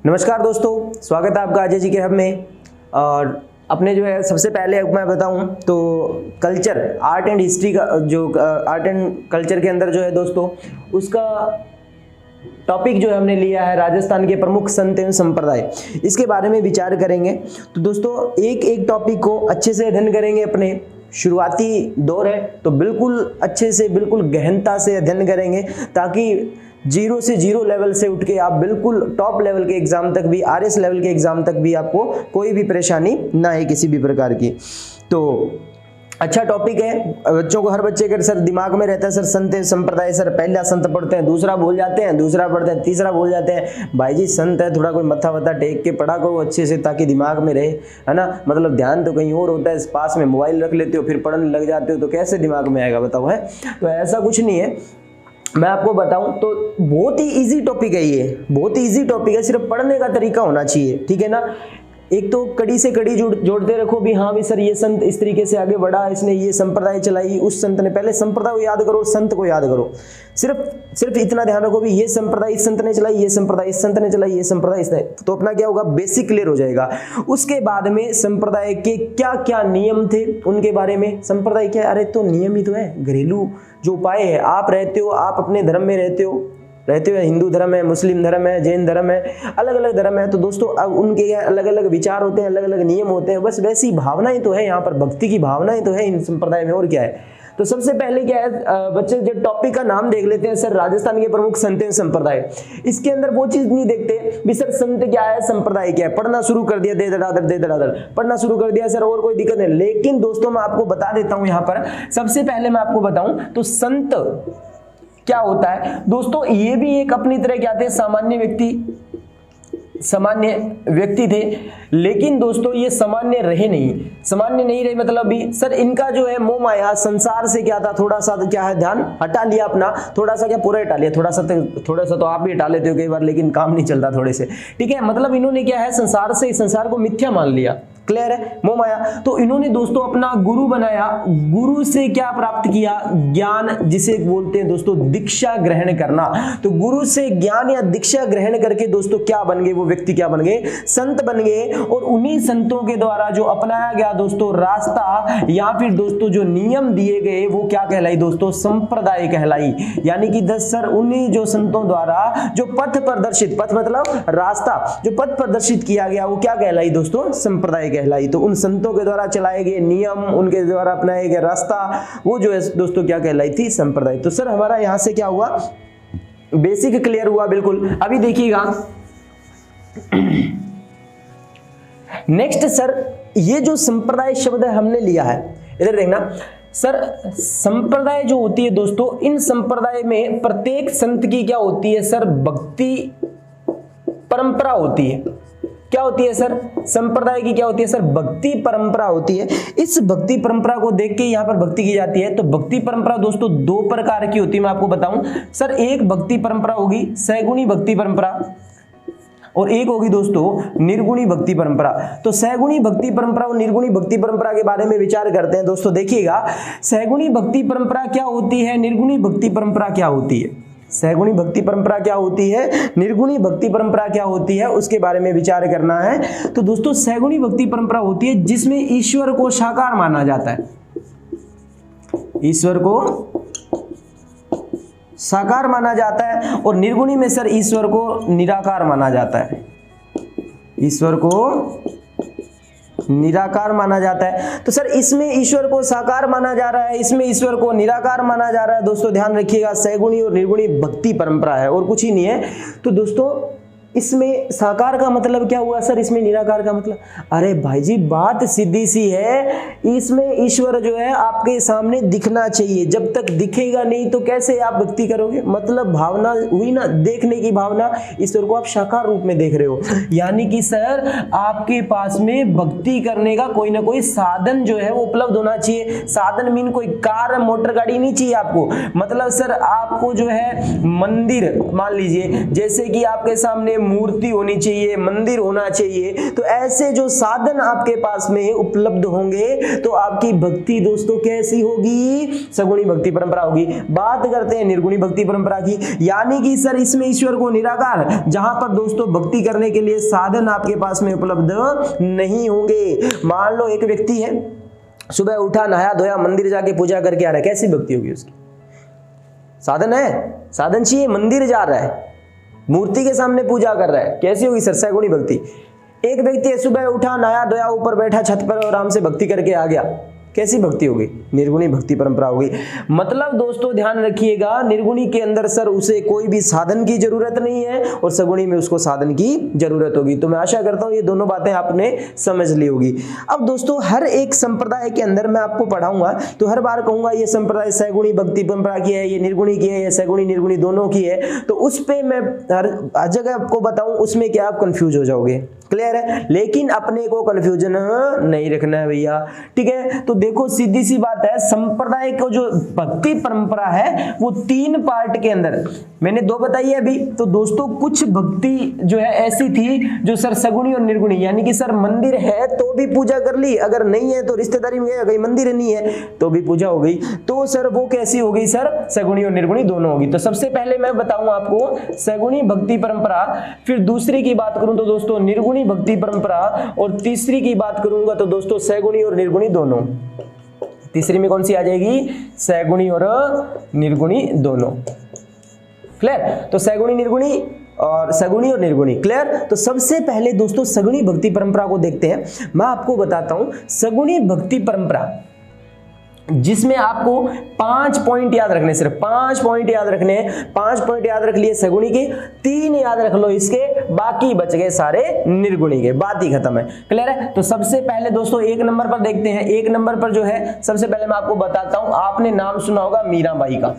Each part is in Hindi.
नमस्कार दोस्तों, स्वागत है आपका अजय जी के हब में। और अपने जो है सबसे पहले मैं बताऊं तो कल्चर, आर्ट एंड हिस्ट्री का जो आर्ट एंड कल्चर के अंदर जो है दोस्तों, उसका टॉपिक जो है हमने लिया है राजस्थान के प्रमुख संत एवं संप्रदाय। इसके बारे में विचार करेंगे। तो दोस्तों एक एक टॉपिक को अच्छे से अध्ययन करेंगे। अपने शुरुआती दौर है तो बिल्कुल अच्छे से, बिल्कुल गहनता से अध्ययन करेंगे, ताकि 0 से 0 लेवल से उठ के आप बिल्कुल टॉप लेवल के एग्जाम तक भी, RS लेवल के एग्जाम तक भी आपको कोई भी परेशानी ना है किसी भी प्रकार की। तो अच्छा टॉपिक है। बच्चों को, हर बच्चे के सर दिमाग में रहता है सर संत संप्रदाय, सर पहला संत पढ़ते हैं, दूसरा भूल जाते हैं, दूसरा पढ़ते हैं, तीसरा भूल जाते हैं। भाई जी संत है, थोड़ा कोई मत्था वत्था टेक के पढ़ा करो अच्छे से, ताकि दिमाग में रहे, है ना। मतलब ध्यान तो कहीं और होता है, पास में मोबाइल रख लेते हो फिर पढ़ने लग जाते हो, तो कैसे दिमाग में आएगा बताओ, है। तो ऐसा कुछ नहीं है। मैं आपको बताऊं तो बहुत ही इजी टॉपिक है ये, बहुत ही इजी टॉपिक है। सिर्फ पढ़ने का तरीका होना चाहिए, ठीक है ना। एक तो कड़ी से कड़ी जोड़ते रखो भी, हाँ भी सर ये संत इस तरीके से आगे बढ़ा, इसने ये संप्रदाय चलाई, उस संत ने, पहले संप्रदाय को याद करो, संत को याद करो। सिर्फ इतना ध्यान रखो भी ये संप्रदाय इस संत ने चलाई, ये संप्रदाय इस संत ने चलाई, ये संप्रदाय इसने, तो अपना क्या होगा, बेसिक क्लियर हो जाएगा। उसके बाद में संप्रदाय के क्या क्या नियम थे उनके बारे में। संप्रदाय क्या है, अरे तो नियम ही तो है, घरेलू जो उपाय है। आप रहते हो, आप अपने धर्म में रहते हो, हिंदू धर्म है, मुस्लिम धर्म है, जैन धर्म है, अलग अलग धर्म है। तो दोस्तों अब उनके अलग अलग विचार होते हैं, अलग अलग नियम होते हैं। बस वैसी भावनाएं तो है यहाँ पर, भक्ति की भावनाएं तो है इन संप्रदाय में, और क्या है। तो सबसे पहले क्या है, बच्चे जो टॉपिक का नाम देख लेते हैं, सर राजस्थान के प्रमुख संत एवं संप्रदाय। इसके अंदर वो चीज नहीं देखते भी सर संत क्या है, संप्रदाय क्या है। पढ़ना शुरू कर दिया, दे धड़ाधड़ पढ़ना शुरू कर दिया सर, और कोई दिक्कत नहीं। लेकिन दोस्तों मैं आपको बता देता हूं यहाँ पर, सबसे पहले मैं आपको बताऊं तो संत क्या होता है दोस्तों। ये भी एक अपनी तरह क्या थे, सामान्य व्यक्ति थे। लेकिन दोस्तों ये सामान्य नहीं रहे, मतलब भी सर इनका जो है मोह माया संसार से क्या था, थोड़ा सा क्या है, ध्यान हटा लिया अपना, थोड़ा सा क्या पूरा हटा लिया, थोड़ा सा तो आप भी हटा लेते हो कई बार, लेकिन काम नहीं चलता थोड़े से, ठीक है। मतलब इन्होंने क्या है, संसार को मिथ्या मान लिया। क्लियर है, मोह माया। तो इन्होंने दोस्तों अपना गुरु बनाया। गुरु से क्या प्राप्त किया, ज्ञान, जिसे बोलते हैं दोस्तों दीक्षा ग्रहण करना। तो गुरु से ज्ञान या दीक्षा ग्रहण करके दोस्तों क्या बन गए, वो व्यक्ति क्या बन गए, संत बन गए। और उन्हीं संतों के द्वारा जो अपनाया गया दोस्तों रास्ता, या फिर दोस्तों जो नियम दिए गए, वो क्या कहलाई दोस्तों, संप्रदाय कहलाई। यानी कि सर उन्हीं जो संतों द्वारा जो पथ मतलब रास्ता, जो पथ प्रदर्शित किया गया, वो क्या कहलाई दोस्तों, संप्रदाय कहलाई। तो उन संतों के द्वारा चलाए गए नियम, उनके द्वारा अपनाया गया रास्ता, वो जो है दोस्तों क्या कहलाई थी, संप्रदाय। तो सर हमारा यहां से क्या हुआ, बेसिक क्लियर हुआ बिल्कुल। अभी देखिएगा नेक्स्ट सर, ये जो संप्रदाय शब्द हमने लिया है, इधर देखना सर। संप्रदाय जो होती है दोस्तों, इन संप्रदाय में प्रत्येक संत की क्या होती है सर, भक्ति परंपरा होती है। क्या होती है सर, संप्रदाय की क्या होती है सर, भक्ति परंपरा होती है। इस भक्ति परंपरा को देख के यहाँ पर भक्ति की जाती है। तो भक्ति परंपरा दोस्तों 2 प्रकार की होती है, मैं आपको बताऊं सर। एक भक्ति परंपरा होगी सैगुणी भक्ति परंपरा, और एक होगी दोस्तों निर्गुणी भक्ति परंपरा। तो सैगुणी भक्ति परंपरा और निर्गुणी भक्ति परंपरा के बारे में विचार करते हैं दोस्तों। देखिएगा सैगुणी भक्ति परंपरा क्या होती है, निर्गुणी भक्ति परंपरा क्या होती है, सैगुणी भक्ति परंपरा क्या होती है, निर्गुणी भक्ति परंपरा क्या होती है, उसके बारे में विचार करना है। तो दोस्तों सैगुणी भक्ति परंपरा होती है जिसमें ईश्वर को साकार माना जाता है, ईश्वर को साकार माना जाता है। और निर्गुणी में सर ईश्वर को निराकार माना जाता है, ईश्वर को निराकार माना जाता है। तो सर इसमें ईश्वर को साकार माना जा रहा है, इसमें ईश्वर को निराकार माना जा रहा है। दोस्तों ध्यान रखिएगा, सैगुणी और निर्गुणी भक्ति परंपरा है और कुछ ही नहीं है। तो दोस्तों इसमें साकार का मतलब क्या हुआ सर, इसमें निराकार का मतलब, अरे भाई जी बात सीधी सी है। इसमें ईश्वर जो है आपके सामने दिखना चाहिए, जब तक दिखेगा नहीं तो कैसे आप भक्ति करोगे। मतलब भावना हुई ना, देखने की भावना, ईश्वर को आप साकार रूप में देख रहे हो। यानी कि सर आपके पास में भक्ति करने का कोई ना कोई साधन जो है वो उपलब्ध होना चाहिए। साधन मीन कोई कार मोटर गाड़ी नहीं चाहिए आपको। मतलब सर आपको जो है मंदिर, मान लीजिए जैसे कि आपके सामने मूर्ति होनी चाहिए, मंदिर होना चाहिए। तो ऐसे जो साधन आपके पास में उपलब्ध होंगे तो आपकी भक्ति दोस्तों कैसी होगी, सगुणी भक्ति परंपरा होगी। बात करते हैं निर्गुणी भक्ति परंपरा की, यानी कि सर इसमें ईश्वर को निराकार, जहां पर दोस्तों भक्ति करने के लिए साधन आपके पास में उपलब्ध नहीं होंगे। मान लो एक व्यक्ति है, सुबह उठा, नहाया धोया, मंदिर जाके पूजा करके आ रहा है, कैसी भक्ति होगी उसकी? साधन है, साधन चाहिए, मंदिर जा रहा है, मूर्ति के सामने पूजा कर रहा है, कैसी होगी सर? सगुणी भक्ति। एक व्यक्ति है, सुबह उठा, नहाया धोया, ऊपर बैठा छत पर और आराम से भक्ति करके आ गया, कैसी भक्ति होगी? निर्गुणी भक्ति परंपरा होगी। मतलब दोस्तों ध्यान रखिएगा, निर्गुणी के अंदर सर उसे कोई भी साधन की जरूरत नहीं है और सगुणी में उसको साधन की जरूरत होगी। तो मैं आशा करता हूं ये दोनों बातें आपने समझ ली होगी। अब दोस्तों हर एक संप्रदाय के अंदर मैं आपको पढ़ाऊंगा तो हर बार कहूंगा ये संप्रदाय सगुणी भक्ति परंपरा की है, ये निर्गुणी की है, ये सगुणी निर्गुणी दोनों की है। तो उस पर मैं हर जगह आपको बताऊं, उसमें क्या आप कंफ्यूज हो जाओगे। क्लियर है? लेकिन अपने को कंफ्यूजन नहीं रखना है भैया, ठीक है? तो देखो सीधी सी बात है, संप्रदाय को जो भक्ति परंपरा है वो 3 पार्ट के अंदर, मैंने 2 बताई है अभी। तो दोस्तों कुछ भक्ति जो है ऐसी थी जो सर सगुणी और निर्गुणी, यानी कि सर मंदिर है तो भी पूजा कर ली, अगर नहीं है तो रिश्तेदारी में गए, मंदिर नहीं है तो भी पूजा हो गई, तो सर वो कैसी हो गई सर? सगुणी और निर्गुणी दोनों होगी। तो सबसे पहले मैं बताऊं आपको सगुणी भक्ति परंपरा, फिर दूसरी की बात करूं तो दोस्तों निर्गुणी भक्ति परंपरा, और तीसरी की बात करूंगा तो दोस्तों सगुणी और निर्गुणी दोनों। तीसरी में कौन सी आ जाएगी? सगुणी और निर्गुणी दोनों। क्लियर? तो सगुणी निर्गुणी और सगुणी और निर्गुणी। क्लियर? तो सबसे पहले दोस्तों सगुणी भक्ति परंपरा को देखते हैं। मैं आपको बताता हूं सगुणी भक्ति परंपरा, जिसमें आपको 5 पॉइंट याद रखने, सिर्फ 5 पॉइंट याद रखने हैं। 5 पॉइंट याद रख लिए सगुणी के, 3 याद रख लो इसके, बाकी बच गए सारे निर्गुणी के, बात ही खत्म है। क्लियर है? तो सबसे पहले दोस्तों 1 नंबर पर देखते हैं। 1 नंबर पर जो है सबसे पहले मैं आपको बताता हूं, आपने नाम सुना होगा मीराबाई का।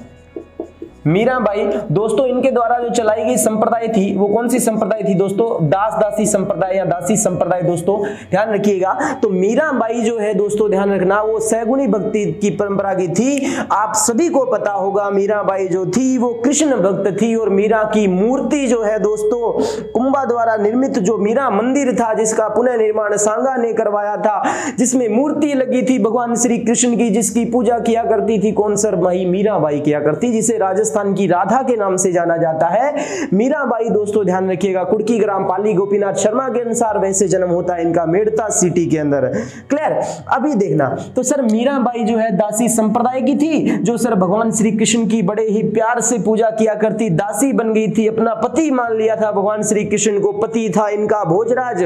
मीराबाई दोस्तों, इनके द्वारा जो चलाई गई संप्रदाय थी वो कौन सी संप्रदाय थी दोस्तों? दास दासी संप्रदाय या दासी संप्रदाय। दोस्तों ध्यान रखिएगा, तो मीराबाई जो है दोस्तों ध्यान रखना, वो सगुणी भक्ति की परंपरा की थी। आप सभी को पता होगा मीराबाई जो थी वो कृष्ण भक्त थी, और मीरा की मूर्ति जो है दोस्तों कुंभा द्वारा निर्मित जो मीरा मंदिर था, जिसका पुनः निर्माण सांगा ने करवाया था, जिसमें मूर्ति लगी थी भगवान श्री कृष्ण की, जिसकी पूजा किया करती थी कौन सर? भाई मीराबाई किया करती, जिसे राजस्थान की राधा के नाम से जाना जाता है। मीराबाई दोस्तों ध्यान रखिएगा, कुड़की ग्राम, पाली गोपीनाथ शर्मा के अनुसार वैसे जन्म होता है इनका मेड़ता सिटी के अंदर। क्लियर? अभी देखना, तो सर मीराबाई जो है दासी संप्रदाय की थी, जो सर भगवान श्री कृष्ण की बड़े ही प्यार से पूजा किया करती, दासी बन गई थी, अपना पति मान लिया था भगवान श्री कृष्ण को। पति था इनका भोजराज।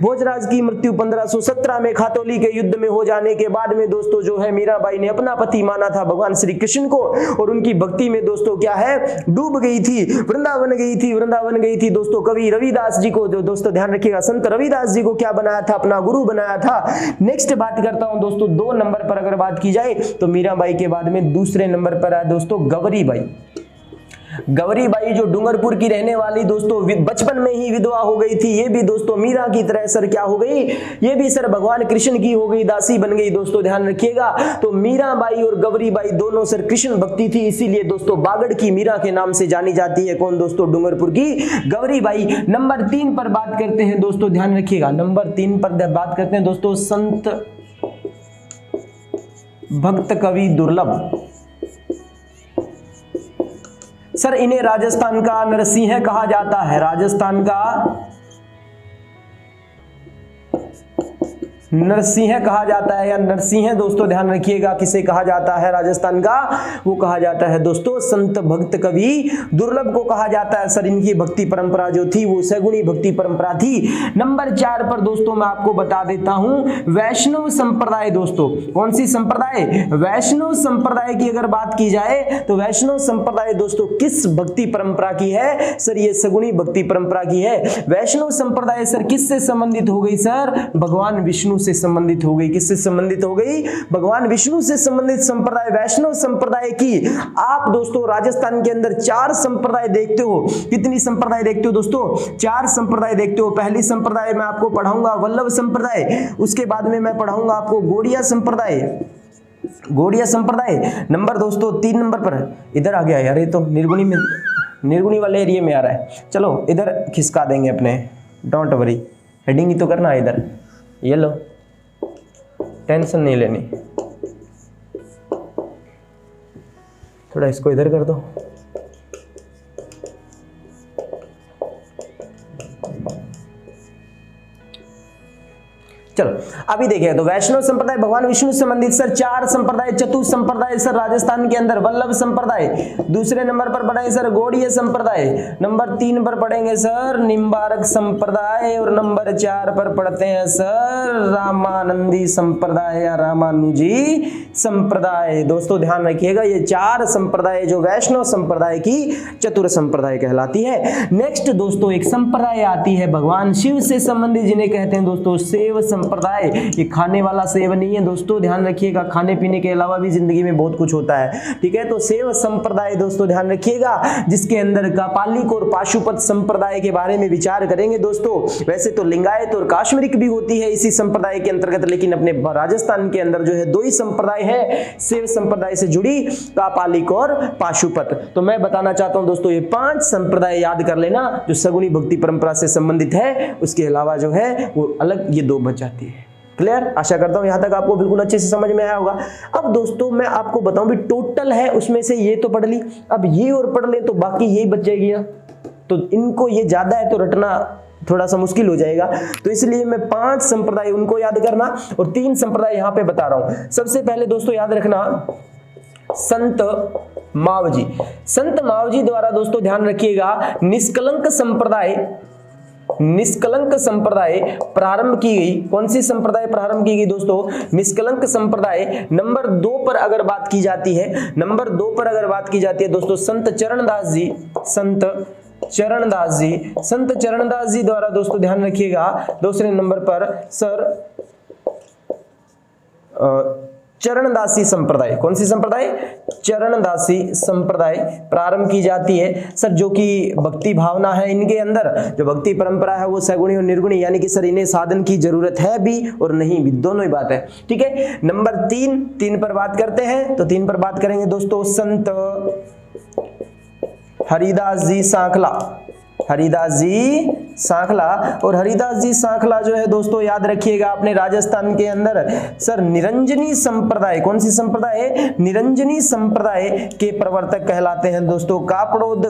भोजराज की मृत्यु 1517 में खातौली के युद्ध में हो जाने के बाद में दोस्तों जो है मीराबाई ने अपना पति माना था भगवान श्री कृष्ण को, और उनकी भक्ति में दोस्तों क्या है? डूब गई थी, वृंदावन गई थी, वृंदावन गई थी। दोस्तों कवि रविदास जी को, जो दोस्तों ध्यान रखिएगा, संत रविदास जी को क्या बनाया था? अपना गुरु बनाया था। नेक्स्ट बात करता हूं दोस्तों 2 नंबर पर अगर बात की जाए तो मीराबाई के बाद में दूसरे नंबर पर है दोस्तों गौरीबाई। गौरीबाई जो डूंगरपुर की रहने वाली दोस्तों बचपन में ही विधवा हो गई थी, ये भी दोस्तों मीरा की तरह सर क्या हो गई? ये भी सर भगवान कृष्ण की हो गई, दासी बन गई। दोस्तों ध्यान रखिएगा, तो मीराबाई और गौरीबाई दोनों सर कृष्ण भक्ति थी, इसीलिए दोस्तों बागड़ की मीरा के नाम से जानी जाती है। कौन दोस्तों? डूंगरपुर की गौरीबाई। नंबर 3 पर बात करते हैं दोस्तों, ध्यान रखिएगा, नंबर 3 पर बात करते हैं दोस्तों संत भक्त कवि दुर्लभ। सर इन्हें राजस्थान का नरसिंह कहा जाता है, राजस्थान का नरसिंह कहा जाता है, या नरसिंह दोस्तों ध्यान रखिएगा किसे कहा जाता है राजस्थान का? वो कहा जाता है दोस्तों संत भक्त कवि दुर्लभ को कहा जाता है। सर इनकी भक्ति परंपरा जो थी वो सगुणी भक्ति परंपरा थी। नंबर 4 पर दोस्तों मैं आपको बता देता हूं वैष्णव संप्रदाय। दोस्तों कौन सी संप्रदाय? वैष्णव संप्रदाय की अगर बात की जाए तो वैष्णव संप्रदाय दोस्तों किस भक्ति परंपरा की है? सर ये सगुणी भक्ति परंपरा की है। वैष्णव संप्रदाय सर किससे संबंधित हो गई? सर भगवान विष्णु से संबंधित हो गई। किससे संबंधित हो गई? भगवान विष्णु से संबंधित संप्रदाय वैष्णव संप्रदाय की। आप दोस्तों राजस्थान के अंदर 4 संप्रदाय देखते हो। कितनी संप्रदाय देखते हो दोस्तों? 4 संप्रदाय देखते हो। पहली संप्रदाय मैं आपको पढ़ाऊंगा वल्लभ संप्रदाय, उसके बाद में मैं पढ़ाऊंगा आपको गौड़िया संप्रदाय। गौड़िया संप्रदाय नंबर दोस्तों 3 नंबर पर इधर आ गया यार, ये तो निर्गुणी में निर्गुणी वाले एरिया में आ रहा है। चलो इधर खिसका देंगे अपने, डोंट वरी, हेडिंग ही तो करना है इधर, ये लो, टेंशन नहीं लेनी। थोड़ा इसको इधर कर दो। चलो अभी देखिए, तो वैष्णव संप्रदाय भगवान विष्णु से संबंधित सर 4 संप्रदाय, चतुर्थ संप्रदाय सर राजस्थान के अंदर वल्लभ संप्रदाय, दूसरे नंबर पर पढ़ेंगे सर गौड़ीय संप्रदाय, नंबर 3 पर पढ़ेंगे सर निम्बारक संप्रदाय, और नंबर 4 पर पढ़ते हैं सर रामानंदी संप्रदाय या रामानुजी संप्रदाय। दोस्तों ध्यान रखिएगा, ये 4 संप्रदाय जो वैष्णव संप्रदाय की चतुर संप्रदाय कहलाती है। नेक्स्ट दोस्तों एक संप्रदाय आती है भगवान शिव से संबंधित, जिन्हें कहते हैं दोस्तों सेव संप्रदाय। ये खाने वाला सेव नहीं है दोस्तों, ध्यान रखिएगा, खाने पीने के अलावा भी जिंदगी में बहुत कुछ होता है, ठीक है। तो सेव संप्रदाय दोस्तों ध्यान रखिएगा, जिसके अंदर कापालिक और पाशुपत संप्रदाय के बारे में विचार करेंगे दोस्तों। वैसे तो लिंगायत और काश्मीरिक भी होती है इसी संप्रदाय के अंतर्गत, लेकिन अपने राजस्थान के अंदर जो है 2 ही संप्रदाय है सेव संप्रदाय से जुड़ी, कापालिक और पाशुपत। तो मैं बताना चाहता हूं दोस्तों, ये 5 संप्रदाय याद कर लेना जो सगुनी भक्ति परंपरा से संबंधित है, उसके अलावा जो है वो अलग ये 2 बच जाती है। क्लियर? आशा करता हूं यहां तक आपको बिल्कुल अच्छे से समझ में आया होगा। अब दोस्तों मैं आपको बताऊं भी टोटल है उसमें से ये तो पढ़ ली, अब ये और पढ़ ले तो बाकी यही बच जाएगी ना, तो इनको ये ज्यादा है तो रटना थोड़ा सा मुश्किल हो जाएगा, तो इसलिए मैं 5 संप्रदाय उनको याद करना और 3 संप्रदाय यहां पे बता रहा हूं। सबसे पहले दोस्तों याद रखना संत मावजी। संत मावजी द्वारा दोस्तों ध्यान रखिएगा निष्कलंक संप्रदाय प्रारंभ की गई। कौन सी संप्रदाय प्रारंभ की गई दोस्तों? निष्कलंक संप्रदाय। नंबर 2 पर अगर बात की जाती है, नंबर 2 पर अगर बात की जाती है दोस्तों संत चरणदास जी, संत चरणदास जी द्वारा दोस्तों ध्यान रखिएगा दूसरे नंबर पर सर चरणदासी संप्रदाय। कौन सी संप्रदाय? चरणदासी संप्रदाय प्रारंभ की जाती है सर, जो कि भक्ति भावना है इनके अंदर, जो भक्ति परंपरा है वो सगुणी और निर्गुणी, यानी कि सर इन्हें साधन की जरूरत है भी और नहीं भी, दोनों ही बात है, ठीक है। नंबर 3 पर बात करते हैं, तो 3 पर बात करेंगे दोस्तों संत हरिदास जी सांखला। हरिदास जी सांखला, और हरिदास जी सांखला जो है दोस्तों याद रखिएगा अपने राजस्थान के अंदर सर निरंजनी संप्रदाय। कौन सी संप्रदाय है? निरंजनी संप्रदाय के प्रवर्तक कहलाते हैं दोस्तों। कापड़ोद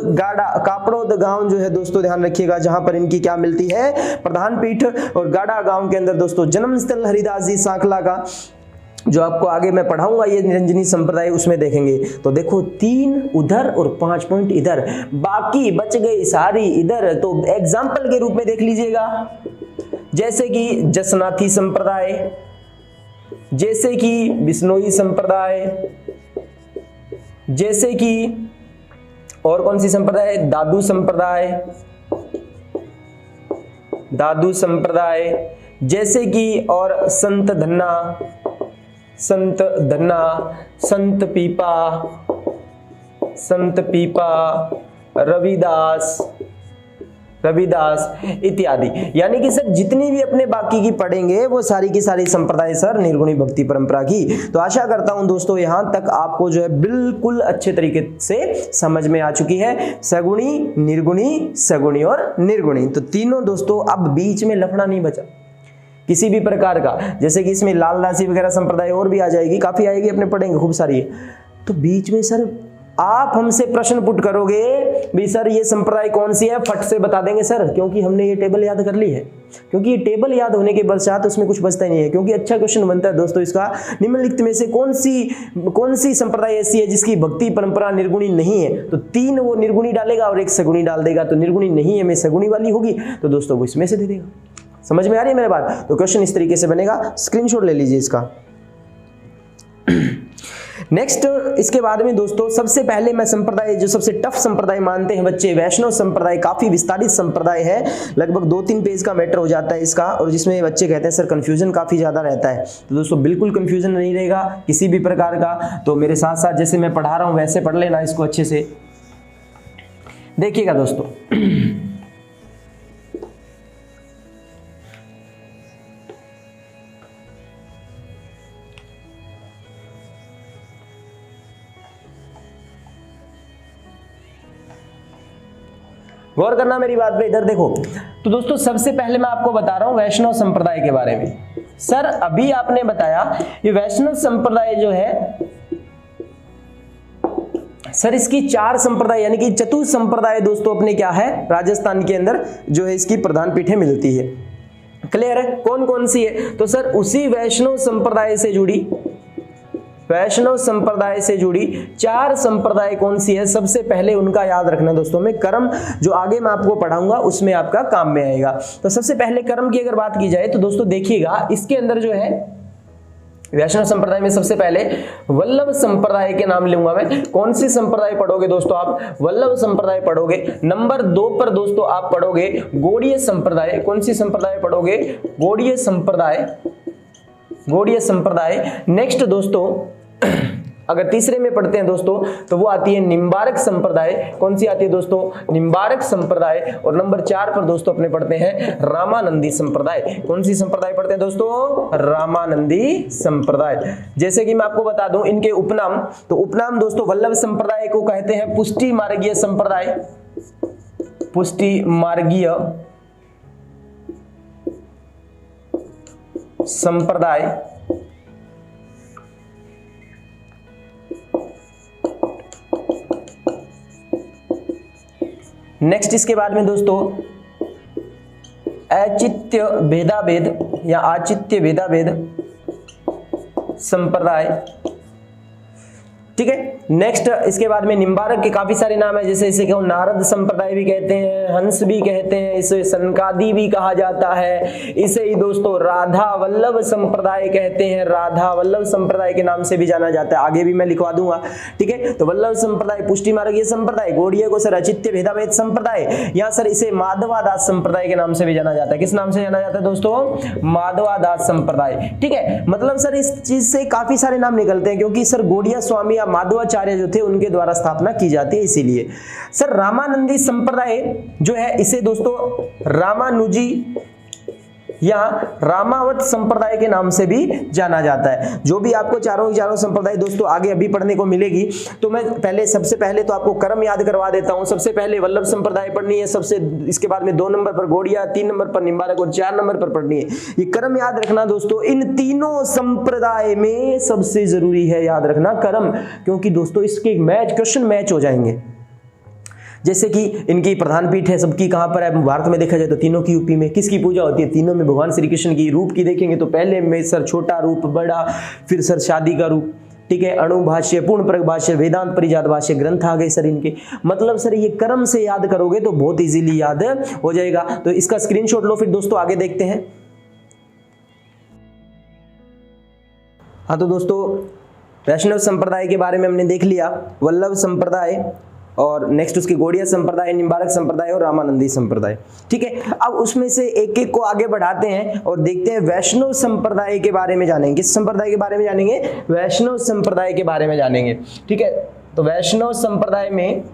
गांव जो है दोस्तों ध्यान रखिएगा, जहां पर इनकी क्या मिलती है? प्रधान पीठ, और गाड़ा गांव के अंदर दोस्तों जन्म स्थल हरिदास जी सांखला का, जो आपको आगे मैं पढ़ाऊंगा ये निरंजनी संप्रदाय उसमें देखेंगे। तो देखो 3 उधर और 5 पॉइंट इधर, बाकी बच गई सारी इधर। तो एग्जाम्पल के रूप में देख लीजिएगा, जैसे कि जसनाथी संप्रदाय, जैसे कि बिश्नोई संप्रदाय, जैसे कि और कौन सी संप्रदाय? दादू संप्रदाय, जैसे कि और संत संत पीपा, रविदास इत्यादि। यानी कि सर जितनी भी अपने बाकी की पढ़ेंगे वो सारी की सारी संप्रदाय सर निर्गुणी भक्ति परंपरा की। तो आशा करता हूं दोस्तों यहां तक आपको जो है बिल्कुल अच्छे तरीके से समझ में आ चुकी है, सगुणी, निर्गुणी, सगुणी और निर्गुणी। तो तीनों दोस्तों अब बीच में लफड़ा नहीं बचा किसी भी प्रकार का, जैसे कि इसमें लाल राशि वगैरह संप्रदाय और भी आ जाएगी, काफी आएगी, अपने पढ़ेंगे खूब सारी है। तो बीच में सर आप हमसे प्रश्न पुट करोगे भी सर ये संप्रदाय कौन सी है, फट से बता देंगे सर, क्योंकि हमने ये टेबल याद कर ली है। क्योंकि ये टेबल याद होने के पश्चात उसमें कुछ बचता ही नहीं है, क्योंकि अच्छा क्वेश्चन बनता है दोस्तों इसका, निम्नलिखित में से कौन सी संप्रदाय ऐसी है जिसकी भक्ति परंपरा निर्गुणी नहीं है? तो 3 वो निर्गुणी डालेगा और 1 सगुणी डाल देगा, तो निर्गुणी नहीं है में सगुणी वाली होगी, तो दोस्तों वो इसमें से दे देगा। समझ में आ रही है मेरे बात? तो क्वेश्चन इस तरीके से बनेगा, स्क्रीनशॉट ले लीजिए इसका। नेक्स्ट इसके बाद में दोस्तों सबसे पहले मैं संप्रदाय जो सबसे टफ संप्रदाय मानते हैं बच्चे, वैष्णव संप्रदाय, काफी विस्तारित संप्रदाय है, लगभग 2-3 पेज का मैटर हो जाता है इसका, और जिसमें बच्चे कहते हैं सर कंफ्यूजन काफी ज्यादा रहता है। तो दोस्तों बिल्कुल कंफ्यूजन नहीं रहेगा किसी भी प्रकार का, तो मेरे साथ साथ जैसे मैं पढ़ा रहा हूं वैसे पढ़ लेना इसको अच्छे से। देखिएगा दोस्तों गौर करना मेरी बात पे, इधर देखो। तो दोस्तों सबसे पहले मैं आपको बता रहा हूं वैष्णव संप्रदाय के बारे में। सर अभी आपने बताया ये वैष्णव संप्रदाय जो है सर, इसकी 4 संप्रदाय यानी कि चतुर्थ संप्रदाय दोस्तों अपने क्या है, राजस्थान के अंदर जो है इसकी प्रधान पीठें मिलती है। क्लियर है? कौन कौन सी है? तो सर उसी वैष्णव संप्रदाय से जुड़ी 4 संप्रदाय कौन सी है, सबसे पहले उनका याद रखना दोस्तों में। कर्म जो आगे मैं आपको पढ़ाऊंगा उसमें आपका काम में आएगा। तो सबसे पहले कर्म की अगर बात की जाए तो दोस्तों देखिएगा, इसके अंदर जो है वैष्णव संप्रदाय में सबसे पहले वल्लभ संप्रदाय के नाम लूंगा मैं। कौन सी संप्रदाय पढ़ोगे दोस्तों आप? वल्लभ संप्रदाय पढ़ोगे। नंबर 2 पर दोस्तों आप पढ़ोगे गौड़ीय संप्रदाय। कौन सी संप्रदाय पढ़ोगे? गौड़ीय संप्रदाय। नेक्स्ट दोस्तों अगर तीसरे में पढ़ते हैं दोस्तों तो वो आती है निम्बारक संप्रदाय। कौन सी आती है दोस्तों? निम्बारक संप्रदाय। और नंबर 4 पर दोस्तों अपने पढ़ते हैं रामानंदी संप्रदाय। कौन सी संप्रदाय पढ़ते हैं दोस्तों? रामानंदी संप्रदाय। जैसे कि मैं आपको बता दूं इनके उपनाम, तो उपनाम दोस्तों वल्लभ संप्रदाय को कहते हैं पुष्टि मार्गीय संप्रदाय। पुष्टि मार्गीय संप्रदाय। नेक्स्ट इसके बाद में दोस्तों औचित्य भेदाभेद या आचित्य भेदाभेद संप्रदाय। ठीक है। नेक्स्ट इसके बाद में निम्बारक के काफी सारे नाम है, जैसे इसे नारद संप्रदाय भी कहते हैं, हंस भी कहते हैं, इसे सनकादि भी कहा जाता है, इसे ही दोस्तों राधा वल्लभ संप्रदाय कहते हैं। राधा वल्लभ संप्रदाय के नाम से भी जाना जाता है, आगे भी मैं लिखवा दूंगा। ठीक है। तो वल्लभ संप्रदाय, पुष्टि मार्गीय संप्रदाय, गौड़ीय को सर औचित्य भेदाभेद संप्रदाय, या सर इसे माधवादास संप्रदाय के नाम से भी जाना जाता है। किस नाम से जाना जाता है दोस्तों? माधवादास संप्रदाय। ठीक है। मतलब सर इस चीज से काफी सारे नाम निकलते हैं, क्योंकि सर गौड़िया स्वामी माधवाचार्य जो थे उनके द्वारा स्थापना की जाती है, इसीलिए। सर रामानंदी संप्रदाय जो है इसे दोस्तों रामानुजी या रामावत संप्रदाय के नाम से भी जाना जाता है। जो भी आपको चारों संप्रदाय दोस्तों आगे अभी पढ़ने को मिलेगी, तो मैं सबसे पहले तो आपको कर्म याद करवा देता हूं। सबसे पहले वल्लभ संप्रदाय पढ़नी है, इसके बाद में 2 नंबर पर गौड़िया, 3 नंबर पर निम्बारक और 4 नंबर पर पढ़नी है। ये कर्म याद रखना दोस्तों, इन तीनों संप्रदाय में सबसे जरूरी है याद रखना कर्म, क्योंकि दोस्तों इसके क्वेश्चन मैच हो जाएंगे। जैसे कि इनकी प्रधान पीठ है सबकी कहां पर है? भारत में देखा जाए तो तीनों की यूपी में। किसकी पूजा होती है? तीनों में भगवान श्री कृष्ण की। रूप की देखेंगे तो पहले में सर छोटा रूप, बड़ा, फिर सर शादी का रूप। ठीक है। अणुभाष्य, पूर्ण प्रग भाष्य, वेदांत परिजात भाष्य ग्रंथ आ गए सर इनके। मतलब सर ये कर्म से याद करोगे तो बहुत इजीली याद हो जाएगा। तो इसका स्क्रीनशॉट लो, फिर दोस्तों आगे देखते हैं। हाँ तो दोस्तों वैष्णव संप्रदाय के बारे में हमने देख लिया, वल्लभ संप्रदाय और नेक्स्ट उसके गौड़िया संप्रदाय, निम्बारक संप्रदाय और रामानंदी संप्रदाय। ठीक है। अब उसमें से एक एक को आगे बढ़ाते हैं और देखते हैं वैष्णव संप्रदाय के बारे में जानेंगे। किस संप्रदाय के बारे में जानेंगे? वैष्णव संप्रदाय के बारे में जानेंगे। ठीक है। तो वैष्णव संप्रदाय में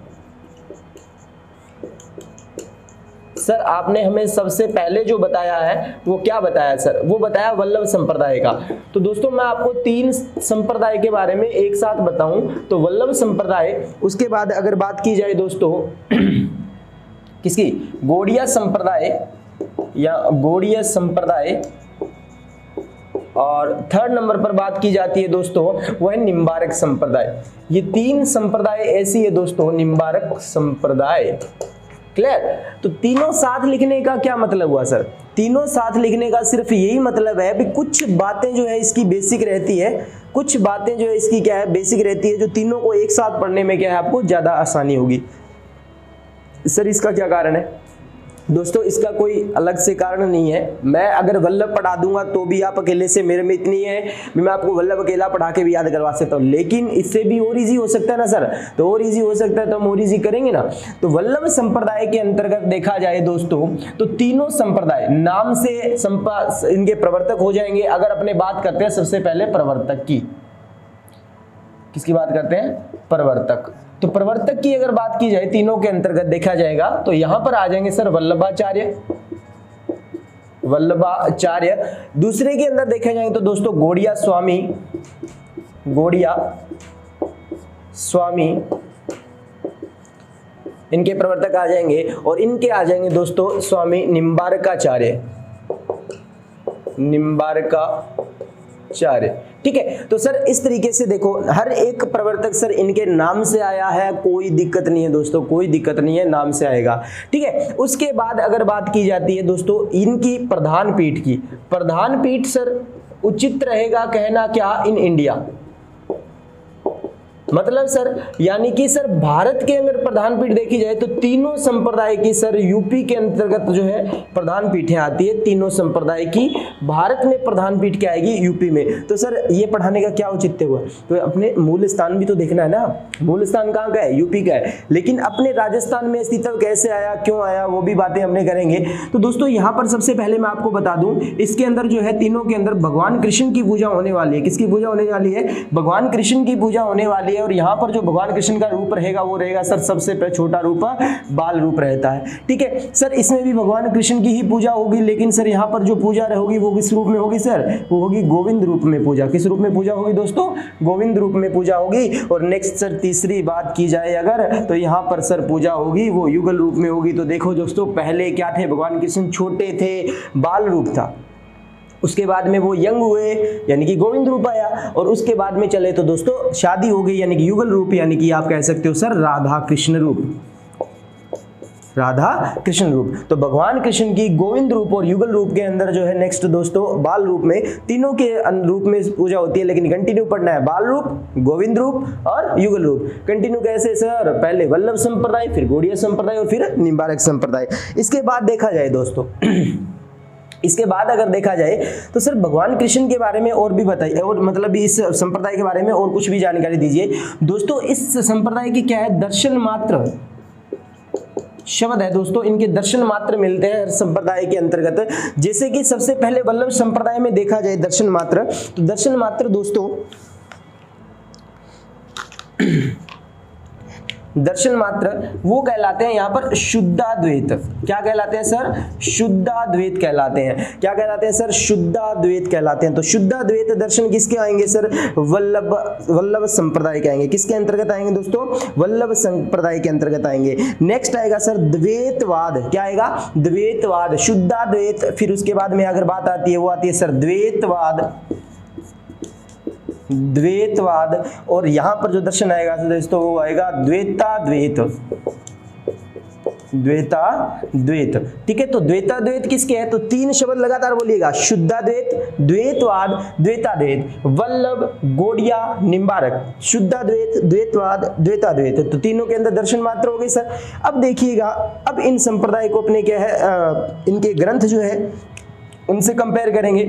सर आपने हमें सबसे पहले जो बताया है वो क्या बताया सर? वो बताया वल्लभ संप्रदाय का। तो दोस्तों मैं आपको 3 संप्रदाय के बारे में एक साथ बताऊं तो वल्लभ संप्रदाय, उसके बाद अगर बात की जाए दोस्तों किसकी? गौड़िया संप्रदाय या गौड़ीय संप्रदाय, और 3rd नंबर पर बात की जाती है दोस्तों वो है निम्बारक संप्रदाय। ये 3 संप्रदाय ऐसी है दोस्तों, निम्बारक संप्रदाय। क्लियर? तो तीनों साथ लिखने का क्या मतलब हुआ सर? तीनों साथ लिखने का सिर्फ यही मतलब है कि कुछ बातें जो है इसकी बेसिक रहती है, कुछ बातें जो है इसकी क्या है बेसिक रहती है, जो तीनों को एक साथ पढ़ने में क्या है आपको ज्यादा आसानी होगी। सर इसका क्या कारण है? दोस्तों इसका कोई अलग से कारण नहीं है। मैं अगर वल्लभ पढ़ा दूंगा तो भी आप अकेले से, मेरे में इतनी है मैं आपको वल्लभ अकेला पढ़ा के भी याद करवा सकता हूँ, लेकिन इससे भी और इजी हो सकता है ना सर। तो और इजी हो सकता है तो हम और इजी करेंगे ना। तो वल्लभ संप्रदाय के अंतर्गत देखा जाए दोस्तों तो तीनों संप्रदाय नाम से इनके प्रवर्तक हो जाएंगे। अगर अपने बात करते हैं सबसे पहले प्रवर्तक की, किसकी बात करते हैं? प्रवर्तक। तो प्रवर्तक की अगर बात की जाए तीनों के अंतर्गत देखा जाएगा तो यहां पर आ जाएंगे सर वल्लभाचार्य। दूसरे के अंदर देखा जाए तो दोस्तों गौड़िया स्वामी, इनके प्रवर्तक आ जाएंगे और इनके आ जाएंगे दोस्तों स्वामी निम्बारकाचार्य, निम्बारकाचार्य। ठीक है, तो सर इस तरीके से देखो हर एक प्रवर्तक सर इनके नाम से आया है, कोई दिक्कत नहीं है दोस्तों, कोई दिक्कत नहीं है, नाम से आएगा। ठीक है, उसके बाद अगर बात की जाती है दोस्तों इनकी प्रधान पीठ की, प्रधान पीठ सर उचित रहेगा कहना क्या, इन इंडिया, मतलब सर यानी कि सर भारत के अगर प्रधान पीठ देखी जाए तो तीनों संप्रदाय की सर यूपी के अंतर्गत जो है प्रधान पीठें आती है, तीनों संप्रदाय की भारत में प्रधान पीठ क्या आएगी, यूपी में। तो सर ये पढ़ाने का क्या औचित्य हुआ, तो अपने मूल स्थान भी तो देखना है ना, मूल स्थान कहाँ का है, यूपी का है, लेकिन अपने राजस्थान में अस्तित्व कैसे आया, क्यों आया, वो भी बातें हमने करेंगे। तो दोस्तों यहाँ पर सबसे पहले मैं आपको बता दूं, इसके अंदर जो है तीनों के अंदर भगवान कृष्ण की पूजा होने वाली है। किसकी पूजा होने वाली है, भगवान कृष्ण की पूजा होने वाली है। और यहाँ पर जो भगवान कृष्ण का रूप रहेगा वो रहेगा सर सबसे छोटा रूप बाल रूप रहता है। ठीक है सर, इसमें भी भगवान कृष्ण की ही पूजा होगी, लेकिन सर यहाँ पर जो पूजा होगी वो किस रूप में होगी सर, वो होगी गोविंद रूप में पूजा। किस रूप में पूजा होगी दोस्तों, गोविंद रूप में पूजा होगी। और नेक्स्ट सर तीसरी बात की जाए अगर, तो यहाँ पर सर पूजा होगी वो युगल रूप में होगी। तो देखो दोस्तों पहले क्या थे, भगवान कृष्ण छोटे थे, बाल रूप था, उसके बाद में वो यंग हुए यानी कि गोविंद रूप आया, और उसके बाद में चले तो दोस्तों शादी हो गई यानी कि युगल रूप, यानी कि आप कह सकते हो सर राधा कृष्ण रूप, राधा कृष्ण रूप। तो भगवान कृष्ण की गोविंद रूप और युगल रूप के अंदर जो है नेक्स्ट दोस्तों बाल रूप में, तीनों के रूप में पूजा होती है, लेकिन कंटिन्यू पढ़ना है, बाल रूप, गोविंद रूप और युगल रूप। कंटिन्यू कैसे सर, पहले वल्लभ संप्रदाय, फिर गौड़िया संप्रदाय और फिर निम्बारक संप्रदाय। इसके बाद देखा जाए दोस्तों इसके बाद अगर देखा जाए तो सर भगवान कृष्ण के बारे में और भी बताइए, और मतलब इस संप्रदाय के बारे में और कुछ भी जानकारी दीजिए दोस्तों। इस संप्रदाय की क्या है, दर्शन मात्र शब्द है दोस्तों, इनके दर्शन मात्र मिलते हैं हर संप्रदाय के अंतर्गत। जैसे कि सबसे पहले वल्लभ संप्रदाय में देखा जाए दर्शन मात्र, तो दर्शन मात्र दोस्तों दर्शन मात्र वो कहलाते हैं यहाँ पर शुद्धाद्वैत। क्या कहलाते हैं सर, शुद्धाद्वैत कहलाते हैं। क्या कहलाते हैं सर, शुद्धाद्वैत कहलाते हैं। तो शुद्धाद्वैत दर्शन किसके आएंगे सर, वल्लभ संप्रदाय के आएंगे। किसके अंतर्गत आएंगे दोस्तों, वल्लभ संप्रदाय के अंतर्गत आएंगे। नेक्स्ट आएगा सर द्वैतवाद। क्या आएगा, द्वैतवाद, शुद्धाद्वैत, फिर उसके बाद में अगर बात आती है वो आती है सर द्वैतवाद, द्वैतवाद। और यहां पर जो दर्शन आएगा दोस्तों वो आएगा द्वैताद्वैत, द्वैताद्वैत। ठीक है, तो द्वैताद्वैत किसके है, तो तीन शब्द लगातार बोलिएगा, शुद्धाद्वैत, द्वैतवाद, द्वैताद्वैत, वल्लभ, गौड़िया, निम्बारक, शुद्धाद्वैत, द्वैतवाद, द्वैताद्वैत। तो तीनों के अंदर दर्शन मात्र हो गई सर। अब देखिएगा, अब इन संप्रदाय को अपने क्या है, इनके ग्रंथ जो है उनसे कंपेयर करेंगे।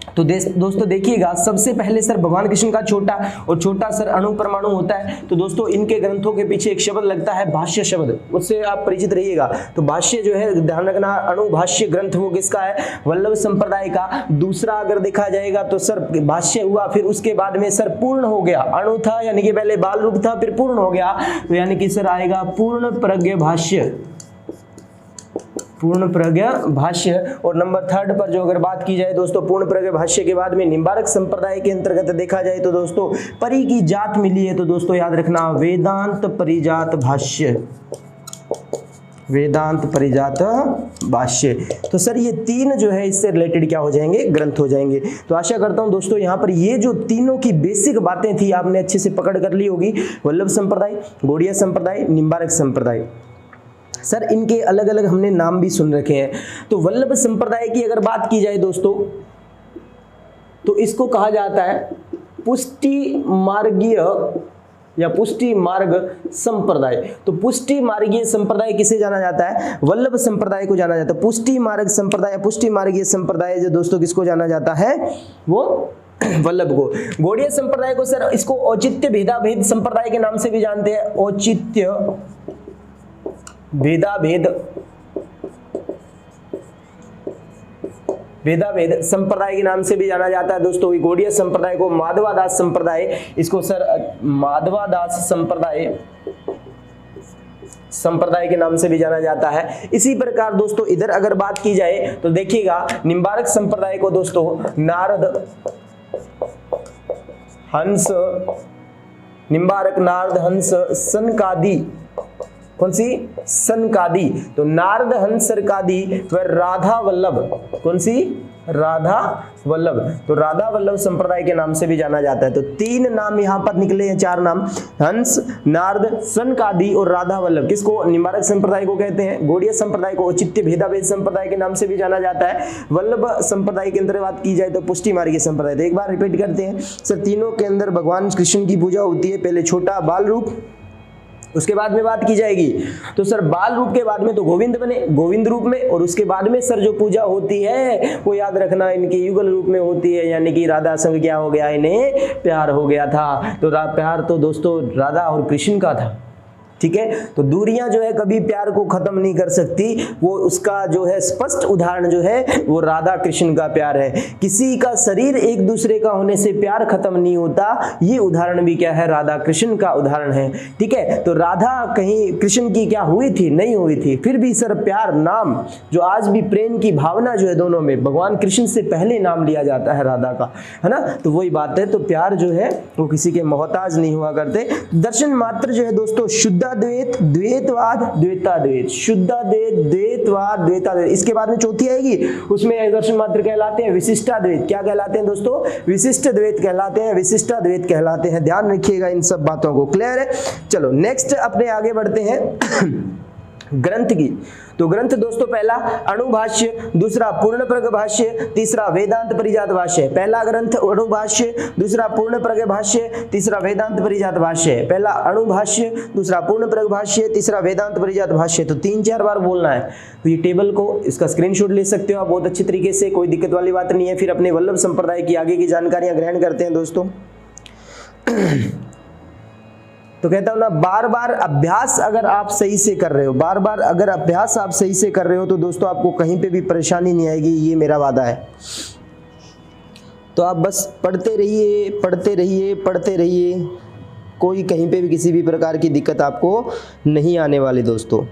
तो दोस्तों देखिएगा, सबसे पहले सर भगवान कृष्ण का छोटा और छोटा सर अणु परमाणु होता है। तो दोस्तों इनके ग्रंथों के पीछे एक शब्द लगता है भाष्य शब्द, उससे आप परिचित रहिएगा। तो भाष्य जो है ध्यान रखना, अणु भाष्य ग्रंथ वो किसका है, वल्लभ संप्रदाय का। दूसरा अगर देखा जाएगा तो सर भाष्य हुआ, फिर उसके बाद में सर पूर्ण हो गया, अणु था यानी कि पहले बाल रूप था, फिर पूर्ण हो गया, तो यानी कि सर आएगा पूर्ण प्रज्ञ भाष्य, पूर्ण प्रज्ञ भाष्य। और नंबर थर्ड पर जो अगर बात की जाए दोस्तों, पूर्ण प्रज्ञ भाष्य के बाद में निम्बारक संप्रदाय के अंतर्गत देखा जाए तो दोस्तों परि की जात मिली है, तो दोस्तों याद रखना वेदांत परिजात भाष्य, वेदांत परिजात भाष्य। तो सर ये तीन जो है इससे रिलेटेड क्या हो जाएंगे, ग्रंथ हो जाएंगे। तो आशा करता हूं दोस्तों यहाँ पर ये जो तीनों की बेसिक बातें थी आपने अच्छे से पकड़ कर ली होगी। वल्लभ संप्रदाय, गौड़िया संप्रदाय, निम्बारक संप्रदाय। सर इनके अलग अलग हमने नाम भी सुन रखे हैं। तो वल्लभ संप्रदाय की अगर बात की जाए दोस्तों, तो इसको कहा जाता है पुष्टि मार्गीय या पुष्टि मार्ग संप्रदाय। तो पुष्टि मार्गीय संप्रदाय किसे जाना जाता है, वल्लभ संप्रदाय को जाना जाता है। पुष्टि मार्ग संप्रदाय, पुष्टि मार्गीय संप्रदाय जो दोस्तों किसको जाना जाता है, वो वल्लभ को। गौड़िया संप्रदाय को सर इसको औचित्य भेदाभेद संप्रदाय के नाम से भी जानते हैं, औचित्य भेदाभेद, भेदाभेद संप्रदाय के नाम से भी जाना जाता है दोस्तों। गौड़िया संप्रदाय को माधवादास संप्रदाय, इसको सर माधवादास संप्रदाय के नाम से भी जाना जाता है। इसी प्रकार दोस्तों इधर अगर बात की जाए तो देखिएगा, निम्बारक संप्रदाय को दोस्तों नारद, हंस, निम्बारक, नारद, हंस, सनकादि कौन सी? सनकादि। तो नारद हंस सरकादि व राधा वल्लभ, कौन सी? राधा वल्लभ। तो राधा वल्लभ संप्रदाय के नाम से भी जाना जाता है। तो 3 नाम यहां पर निकले हैं, 4 नाम, हंस, नारद, सनकादि और राधा वल्लभ। किसको? निम्बार्क संप्रदाय को कहते हैं। गौड़ीय संप्रदाय को औचित्य भेदाभेद संप्रदाय के नाम से भी जाना जाता है। वल्लभ संप्रदाय के अंदर बात की जाए तो पुष्टि मार्गीय संप्रदाय। तो एक बार रिपीट करते हैं सर, तीनों के अंदर भगवान कृष्ण की पूजा होती है। पहले छोटा बाल रूप, उसके बाद में बात की जाएगी तो सर बाल रूप के बाद में तो गोविंद बने, गोविंद रूप में, और उसके बाद में सर जो पूजा होती है वो याद रखना इनके युगल रूप में होती है, यानी कि राधा संग क्या हो गया? इन्हें प्यार हो गया था। तो प्यार तो दोस्तों राधा और कृष्ण का था, ठीक है। तो दूरियां जो है कभी प्यार को खत्म नहीं कर सकती, वो उसका जो है स्पष्ट उदाहरण जो है वो राधा कृष्ण का प्यार है। किसी का शरीर एक दूसरे का होने से प्यार खत्म नहीं होता, ये उदाहरण भी क्या है? राधा कृष्ण का उदाहरण है, ठीक है। तो राधा कहीं कृष्ण की क्या हुई थी? नहीं हुई थी, फिर भी सर प्यार नाम जो आज भी प्रेम की भावना जो है दोनों में, भगवान कृष्ण से पहले नाम लिया जाता है राधा का, है ना। तो वही बात है, तो प्यार जो है वो किसी के मोहताज नहीं हुआ करते। दर्शन मात्र जो है दोस्तों शुद्ध द्वैत, द्वैतवाद, द्वैताद्वैत, शुद्धाद्वैत, द्वैतवाद, द्वैताद्वैत। इसके बाद में चौथी आएगी, उसमें दर्शन मात्र कहलाते हैं विशिष्टाद्वैत। क्या कहलाते हैं दोस्तों? विशिष्ट द्वैत कहलाते हैं, विशिष्टाद्वैत कहलाते हैं। ध्यान रखिएगा इन सब बातों को, क्लियर है। चलो नेक्स्ट अपने आगे बढ़ते हैं ग्रंथ की। तो ग्रंथ दोस्तों पहला अणुभाष्य, दूसरा पूर्ण प्रग भाष्य, तीसरा वेदांत परिजात भाष्य। पहला ग्रंथ अणुभाष्य, दूसरा पूर्ण प्रग भाष्य, तीसरा वेदांत परिजात भाष्य। पहला अणुभाष्य, दूसरा पूर्ण प्रग भाष्य, तीसरा वेदांत परिजात भाष्य। तो 3-4 बार बोलना है। तो ये टेबल को इसका स्क्रीनशॉट ले सकते हो आप बहुत अच्छी तरीके से, कोई दिक्कत वाली बात नहीं है। फिर अपने वल्लभ संप्रदाय की आगे की जानकारियां ग्रहण करते हैं दोस्तों। तो कहता हूं ना, बार बार अभ्यास अगर आप सही से कर रहे हो, बार बार अगर अभ्यास आप सही से कर रहे हो तो दोस्तों आपको कहीं पे भी परेशानी नहीं आएगी, ये मेरा वादा है। तो आप बस पढ़ते रहिए, पढ़ते रहिए, पढ़ते रहिए, कोई कहीं पे भी किसी भी प्रकार की दिक्कत आपको नहीं आने वाली दोस्तों।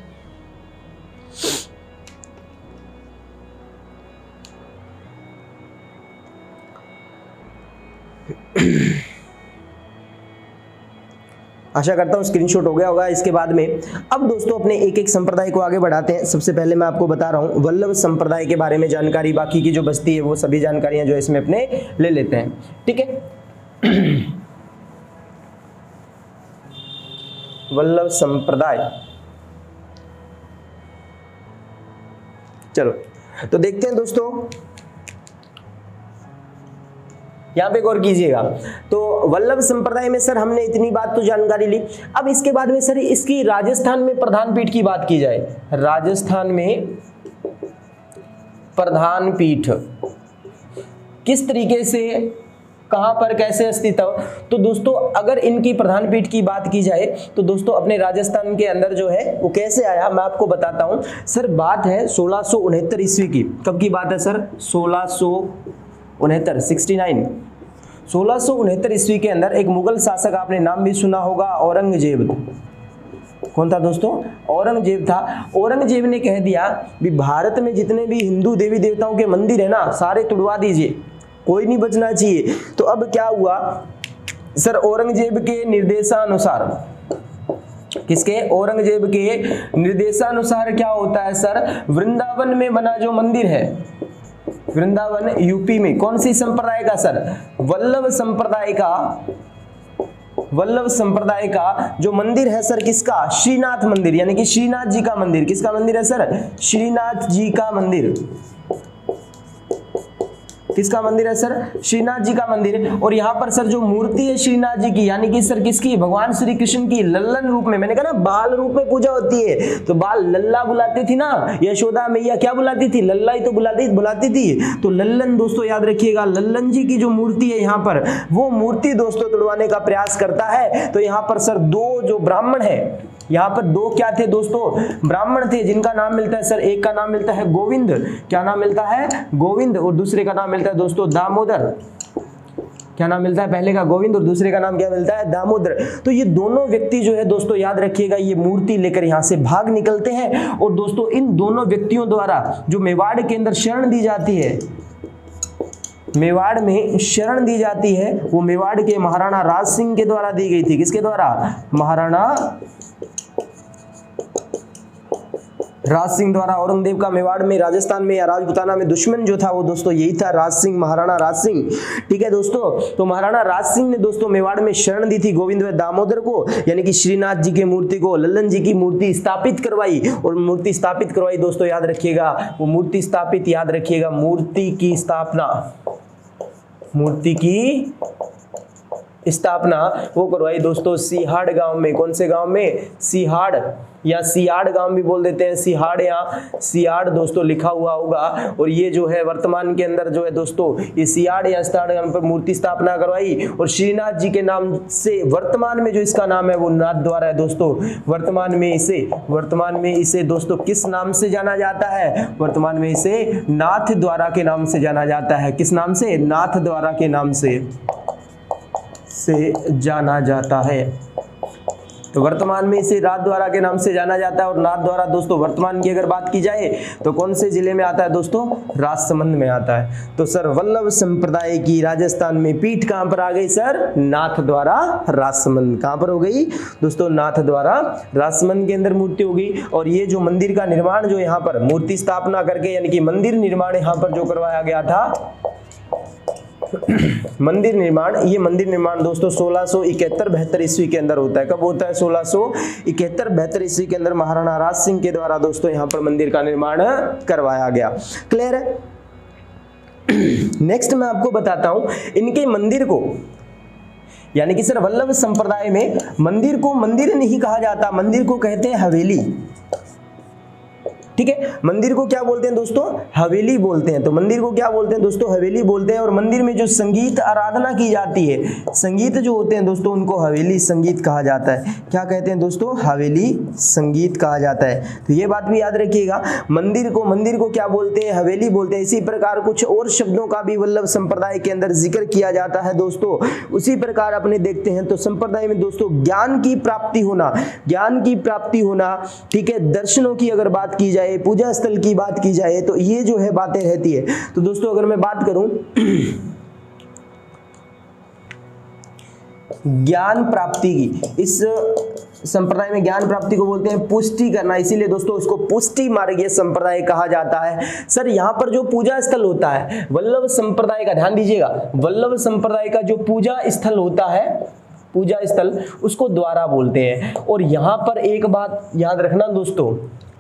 आशा करता हूँ स्क्रीनशॉट हो गया होगा। इसके बाद में अब दोस्तों अपने एक एक संप्रदाय को आगे बढ़ाते हैं। सबसे पहले मैं आपको बता रहा हूँ वल्लभ संप्रदाय के बारे में जानकारी, बाकी की जो बचती है वो सभी जानकारियां जो इसमें अपने ले लेते हैं, ठीक है। वल्लभ संप्रदाय, चलो तो देखते हैं दोस्तों, यहाँ पे गौर कीजिएगा। तो वल्लभ संप्रदाय में सर हमने इतनी बात तो जानकारी ली। अब इसके बाद में सर इसकी राजस्थान में प्रधान पीठ की बात की जाए, राजस्थान में प्रधान पीठ किस तरीके से, कहां पर, कैसे अस्तित्व। तो दोस्तों अगर इनकी प्रधान पीठ की बात की जाए तो दोस्तों अपने राजस्थान के अंदर जो है वो कैसे आया मैं आपको बताता हूं। सर बात है 1669 ईस्वी की। कब की बात है सर? 1669 ईस्वी के अंदर एक मुगल शासक, आपने नाम भी सुना होगा, औरंगजेब। कौन था दोस्तों? औरंगजेब था। औरंगजेब ने कह दिया भी भारत में जितने भी हिंदू देवी देवताओं के मंदिर है ना, सारे तुड़वा दीजिए, कोई नहीं बचना चाहिए। तो अब क्या हुआ सर, औरंगजेब के निर्देशानुसार, किसके? औरंगजेब के निर्देशानुसार क्या होता है सर, वृंदावन में बना जो मंदिर है, वृंदावन यूपी में, कौन सी संप्रदाय का सर? वल्लभ संप्रदाय का। वल्लभ संप्रदाय का जो मंदिर है सर, किसका? श्रीनाथ मंदिर, यानी कि श्रीनाथ जी का मंदिर। किसका मंदिर है सर? श्रीनाथ जी का मंदिर। किसका मंदिर है सर? श्रीनाथ जी का मंदिर। और यहाँ पर सर जो मूर्ति है श्रीनाथ जी की, यानी कि सर किसकी? भगवान श्री कृष्ण की लल्लन रूप में। मैंने कहा ना बाल रूप में पूजा होती है, तो बाल लल्ला बुलाती थी ना, यशोदा मैया क्या बुलाती थी? लल्ला ही तो बुलाती थी। तो लल्लन दोस्तों याद रखिएगा, लल्लन जी की जो मूर्ति है यहाँ पर, वो मूर्ति दोस्तों तुड़वाने का प्रयास करता है। तो यहाँ पर सर 2 जो ब्राह्मण है, यहाँ पर 2 क्या थे दोस्तों? ब्राह्मण थे, जिनका नाम मिलता है सर, एक का नाम मिलता है गोविंद। क्या नाम मिलता है? गोविंद। और दूसरे का नाम मिलता है दोस्तों दामोदर। क्या नाम मिलता है? पहले का गोविंद और दूसरे का नाम क्या मिलता है? दामोदर। तो ये दोनों व्यक्ति जो है दोस्तों याद रखिएगा, ये मूर्ति लेकर यहाँ से भाग निकलते हैं। और दोस्तों इन दोनों व्यक्तियों द्वारा जो मेवाड़ के अंदर शरण दी जाती है, मेवाड़ में शरण दी जाती है, वो मेवाड़ के महाराणा राज सिंह के द्वारा दी गई थी। किसके द्वारा? महाराणा राज सिंह द्वारा औरंगजेब का मेवाड़ में, राजस्थान में या राजपुताना में दुश्मन जो था वो दोस्तों यही था राज सिंह, महाराणा राज सिंह। ठीक है दोस्तों, तो महाराणा राज सिंह ने दोस्तों मेवाड़ में शरण दी थी गोविंद व दामोदर को, यानी कि श्रीनाथ जी की मूर्ति को, लल्लन जी की मूर्ति स्थापित करवाई। और मूर्ति स्थापित करवाई दोस्तों याद रखिएगा, वो मूर्ति स्थापित याद रखिएगा, मूर्ति की स्थापना, मूर्ति की स्थापना वो करवाई दोस्तों सिहाड़ गांव में। कौन से गांव में? सिहाड़ या सियाड़ गांव भी बोल देते हैं, सिहाड़ या सियाड़ दोस्तों लिखा हुआ होगा। और ये जो है वर्तमान के अंदर जो है दोस्तों ये सियाड़ या सियाड़ गांव पर मूर्ति स्थापना करवाई। और श्रीनाथ जी के नाम से वर्तमान में जो इसका नाम है वो नाथ द्वारा है दोस्तों। वर्तमान में इसे दोस्तों किस नाम से जाना जाता है? वर्तमान में इसे नाथ द्वारा के नाम से जाना जाता है। किस नाम से? नाथ द्वारा के नाम से जाना जाता है। तो वर्तमान में इसे नाथ द्वारा के नाम से जाना जाता है। और नाथ द्वारा दोस्तों वर्तमान की अगर बात की जाए तो कौन से जिले में आता है दोस्तों? राजसमंद में आता है। तो सर वल्लभ संप्रदाय की राजस्थान में पीठ कहां पर आ गई सर? नाथ द्वारा राजसमंद। कहां पर हो गई दोस्तों? नाथ द्वारा राजसमंद के अंदर मूर्ति होगी। और ये जो मंदिर का निर्माण जो यहाँ पर मूर्ति स्थापना करके यानी कि मंदिर निर्माण यहाँ पर जो करवाया गया था मंदिर निर्माण दोस्तों 1671-72 ईस्वी के अंदर होता है। कब होता है? 1671-72 ईस्वी के अंदर महाराणा राज सिंह के द्वारा दोस्तों यहाँ पर मंदिर का निर्माण करवाया गया। क्लियर है? नेक्स्ट मैं आपको बताता हूं इनके मंदिर को, यानी कि सर वल्लभ संप्रदाय में मंदिर को मंदिर नहीं कहा जाता, मंदिर को कहते हैं हवेली। ठीक है, मंदिर को क्या बोलते हैं दोस्तों? हवेली बोलते हैं। तो मंदिर को क्या बोलते हैं दोस्तों? हवेली बोलते हैं। और मंदिर में जो संगीत आराधना की जाती है, संगीत जो होते हैं दोस्तों उनको हवेली संगीत कहा जाता है। क्या कहते हैं दोस्तों? हवेली संगीत कहा जाता है। तो ये बात भी याद रखिएगा, मंदिर को क्या बोलते हैं? हवेली बोलते हैं। इसी प्रकार कुछ और शब्दों का भी वल्लभ संप्रदाय के अंदर जिक्र किया जाता है दोस्तों। उसी प्रकार अपने देखते हैं तो संप्रदाय में दोस्तों ज्ञान की प्राप्ति होना, ठीक है, दर्शनों की अगर बात की जाए, पूजा स्थल की बात की जाए तो ये जो है बातें रहती है। तो दोस्तों अगर मैं बात करूं ज्ञान प्राप्ति की, इस संप्रदाय में ज्ञान प्राप्ति को बोलते हैं पुष्टि करना, इसीलिए दोस्तों इसको पुष्टि मार्गीय संप्रदाय कहा जाता है। सर यहाँ पर जो पूजा स्थल होता है वल्लभ संप्रदाय का, ध्यान दीजिएगा, वल्लभ संप्रदाय का जो पूजा स्थल होता है, पूजा स्थल उसको द्वारा बोलते हैं। और यहाँ पर एक बात याद रखना दोस्तों,